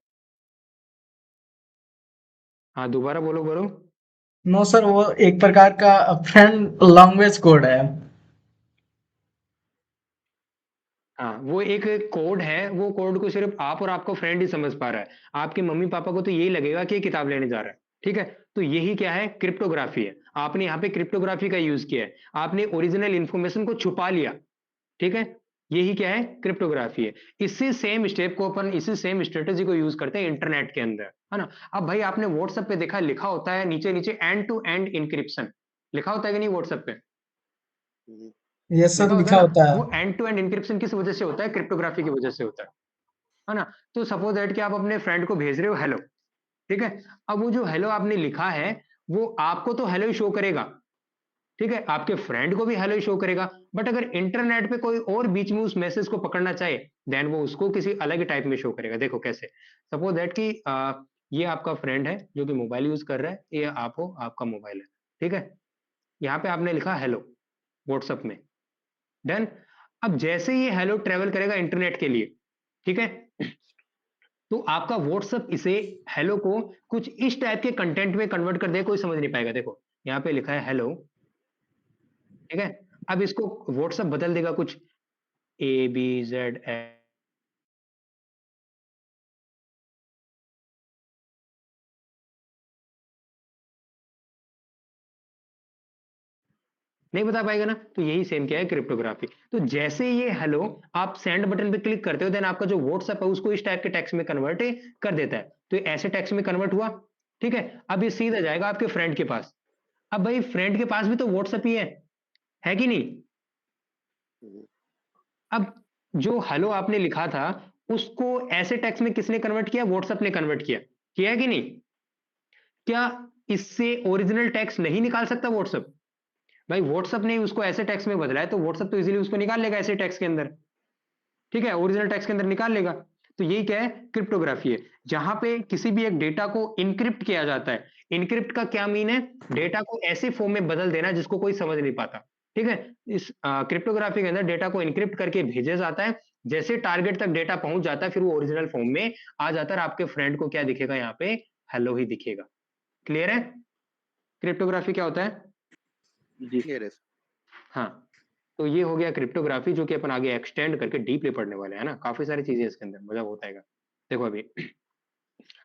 हाँ दोबारा बोलो बोलो। नो सर, वो एक प्रकार का फ्रेंड लैंग्वेज कोड है। हाँ वो एक कोड है, वो कोड को सिर्फ आप और आपका फ्रेंड ही समझ पा रहा है। आपके मम्मी पापा को तो यही लगेगा कि ये किताब लेने जा रहा है। ठीक है, तो यही क्या है, क्रिप्टोग्राफी है। आपने यहाँ पे क्रिप्टोग्राफी का यूज किया है, आपने ओरिजिनल इंफॉर्मेशन को छुपा लिया। ठीक है, यही क्या है, क्रिप्टोग्राफी है। इसी सेम स्टेप को अपन, इसी सेम स्ट्रेटेजी को यूज करते हैं इंटरनेट के अंदर, है ना? अब भाई आपने व्हाट्सएप पे देखा, लिखा होता है नीचे नीचे एंड टू एंड इंक्रिप्शन, लिखा होता है कि नहीं व्हाट्सएप पे? हम्म। ये सर लिखा होता है लिखा ना? होता है। वो एंड टू एंड इंक्रिप्शन किस वजह से होता है, क्रिप्टोग्राफी की वजह से होता है ना? तो सपोज दैट कि आप अपने फ्रेंड को भेज रहे हो हेलो। ठीक है, अब वो जो हेलो आपने लिखा है, वो आपको तो हेलो ही शो करेगा। ठीक है, आपके फ्रेंड को भी हेलो ही शो करेगा। बट अगर इंटरनेट पे कोई और बीच में उस मैसेज को पकड़ना चाहे, देन वो उसको किसी अलग टाइप में शो करेगा। देखो कैसे, सपोज दैट कि ये आपका फ्रेंड है जो कि मोबाइल यूज कर रहा है, ये आप हो, आपका मोबाइल है। ठीक है, यहाँ पे आपने लिखा हेलो व्हाट्सएप में। डन। अब जैसे ये हेलो ट्रेवल करेगा इंटरनेट के लिए, ठीक है, तो आपका व्हाट्सएप इसे हेलो को कुछ इस टाइप के कंटेंट में कन्वर्ट कर दे, कोई समझ नहीं पाएगा। देखो यहाँ पे लिखा है हेलो, ठीक है। अब इसको व्हाट्सएप बदल देगा कुछ ABZ। नहीं बता पाएगा ना, तो यही सेम क्या है क्रिप्टोग्राफी। तो जैसे ये हेलो आप सेंड बटन पे क्लिक करते हो, देन आपका जो व्हाट्सएप है उसको इस टाइप के टेक्स्ट में कन्वर्ट कर देता है। तो ये ऐसे टेक्स्ट में कन्वर्ट हुआ, ठीक है। अब ये सीधा जाएगा आपके फ्रेंड के पास। अब भाई फ्रेंड के पास भी तो व्हाट्सएप ही है कि नहीं। हम्म, अब जो हेलो आपने लिखा था उसको ऐसे टेक्स्ट में किसने कन्वर्ट किया, व्हाट्सएप ने कन्वर्ट किया है कि नहीं। क्या इससे ओरिजिनल टेक्स्ट नहीं निकाल सकता व्हाट्सएप। भाई व्हाट्सएप ने उसको ऐसे टेक्स्ट में बदला है, तो व्हाट्सएप तो इजीली उसको निकाल लेगा ऐसे टेक्स्ट के अंदर, ठीक है, ओरिजिनल टेक्स्ट के अंदर निकाल लेगा। तो यही क्या है, क्रिप्टोग्राफी है, जहां पे किसी भी एक डेटा को इनक्रिप्ट किया जाता है। इनक्रिप्ट का क्या मीन है, डेटा को ऐसे फॉर्म में बदल देना जिसको कोई समझ नहीं पाता, ठीक है। इस क्रिप्टोग्राफी के अंदर डेटा को इनक्रिप्ट करके भेजा जाता है, जैसे टारगेट तक डेटा पहुंच जाता है फिर वो ओरिजिनल फॉर्म में आ जाता है, और आपके फ्रेंड को क्या दिखेगा, यहाँ पे हेलो ही दिखेगा। क्लियर है क्रिप्टोग्राफी क्या होता है। जी क्लियर है सर। हाँ, तो ये हो गया क्रिप्टोग्राफी, जो कि अपन आगे एक्सटेंड करके डीपली पढ़ने वाले हैं ना, काफी सारी चीजें इसके अंदर, मजा होता है। देखो अभी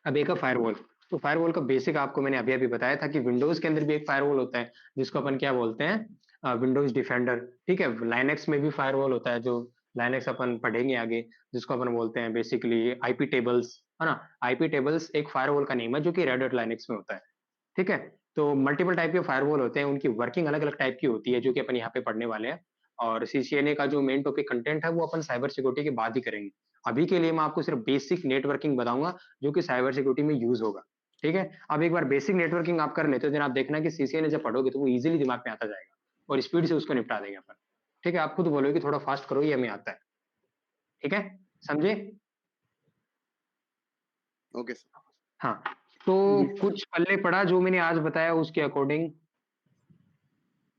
अब एक फायरवॉल। तो फायरवॉल का बेसिक आपको मैंने अभी अभी बताया था कि विंडोज के अंदर भी एक फायरवॉल होता है, जिसको अपन क्या बोलते हैं, विंडोज डिफेंडर, ठीक है। लाइनेक्स में भी फायरवॉल होता है, जो लाइनेक्स अपन पढ़ेंगे आगे, जिसको अपन बोलते हैं बेसिकली आईपी टेबल्स, है ना। आईपी टेबल्स एक फायरवॉल का नेम है जो कि रेड हैट लाइनेक्स में होता है, ठीक है। तो मल्टीपल टाइप के फायरवॉल होते हैं, उनकी वर्किंग अलग अलग टाइप की होती है, जो कि अपन यहाँ पे पढ़ने वाले हैं। और सीसीएनए का जो मेन टॉपिक कंटेंट है वो अपन साइबर सिक्योरिटी के बाद ही करेंगे। अभी के लिए मैं आपको सिर्फ बेसिक नेटवर्किंग बताऊंगा, जो कि साइबर सिक्योरिटी में यूज होगा, ठीक है। अब एक बार बेसिक नेटवर्किंग आप कर लेते हो, देन आप देखना कि सीसीएनए जब पढ़ोगे तो वो इजीली दिमाग में आता जाएगा, और स्पीड से उसको निपटा देंगे अपन, ठीक है। आप खुद बोलोगे कि थोड़ा फास्ट करो, ये हमें आता है, ठीक है, समझे। Okay sir. हाँ, तो जी कुछ पल्ले पड़ा जो मैंने आज बताया उसके अकॉर्डिंग,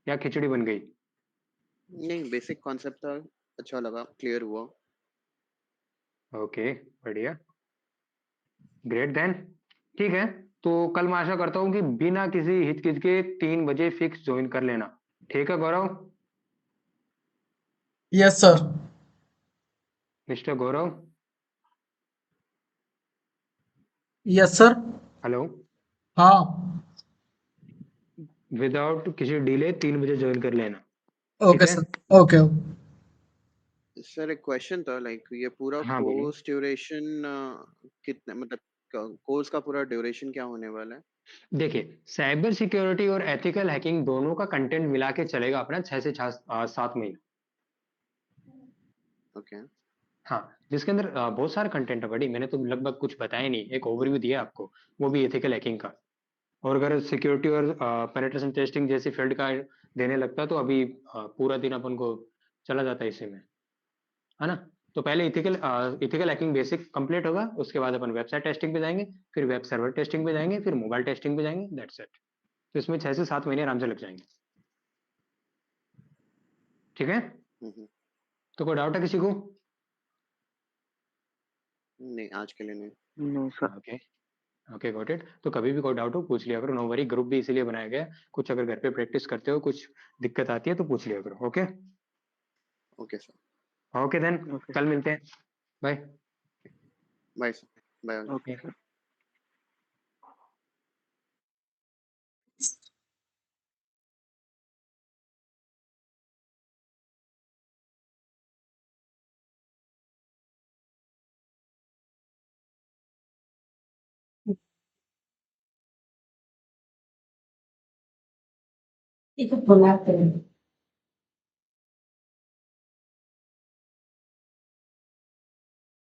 या खिचड़ी बन गई। नहीं, बेसिक कॉन्सेप्ट था, अच्छा लगा, क्लियर हुआ। ओके, बढ़िया, ग्रेट देन, ठीक है। तो कल मैं आशा करता हूँ कि बिना किसी हिचकिच के 3 बजे फिक्स ज्वाइन कर लेना, ठीक है Gaurav, yes sir. Mister Gaurav. Yes sir. Hello, हाँ। विदाउट किसी डिले 3 बजे ज्वाइन कर लेना, ठीक ओके है। सर। ओके। सर एक क्वेश्चन था, लाइक ये पूरा हाँ बोलिए। कोर्स ड्यूरेशन कितना, मतलब कोर्स का पूरा ड्यूरेशन क्या होने वाला है? देखिए साइबर सिक्योरिटी और एथिकल हैकिंग दोनों का कंटेंट मिला के चलेगा अपना 6 से 7 महीने। ओके। हाँ, जिसके अंदर बहुत सारा कंटेंट है बड़ी, मैंने तो लगभग कुछ बताया नहीं, एक ओवरव्यू दिया आपको, वो भी एथिकल हैकिंग का। और अगर सिक्योरिटी और पेनिट्रेशन टेस्टिंग जैसी फील्ड का देने लगता तो अभी पूरा दिन अपन को चला जाता है इसी में, है ना। तो पहले इथिकल हैकिंग बेसिक कंप्लीट होगा, उसके बाद अपन वेबसाइट टेस्टिंग पे जाएंगे, फिर वेब सर्वर टेस्टिंग पे जाएंगे, फिर मोबाइल टेस्टिंग पे जाएंगे, दैट्स इट। तो इसमें 6 से 7 महीने आराम से लग जाएंगे, ठीक है। हम्म। तो कोई डाउट है किसी को। नहीं, आज के लिए नहीं। No sir. Okay, okay got it. तो कभी भी कोई डाउट हो पूछ लिया करो, नो वरी, ग्रुप भी इसीलिए बनाया गया है। कुछ अगर घर पे प्रैक्टिस करते हो, कुछ दिक्कत आती है तो पूछ लिया करो, okay. Okay sir. Okay then, okay कल मिलते हैं, bye. Bye sir. Bye. Okay sir. Itu pernah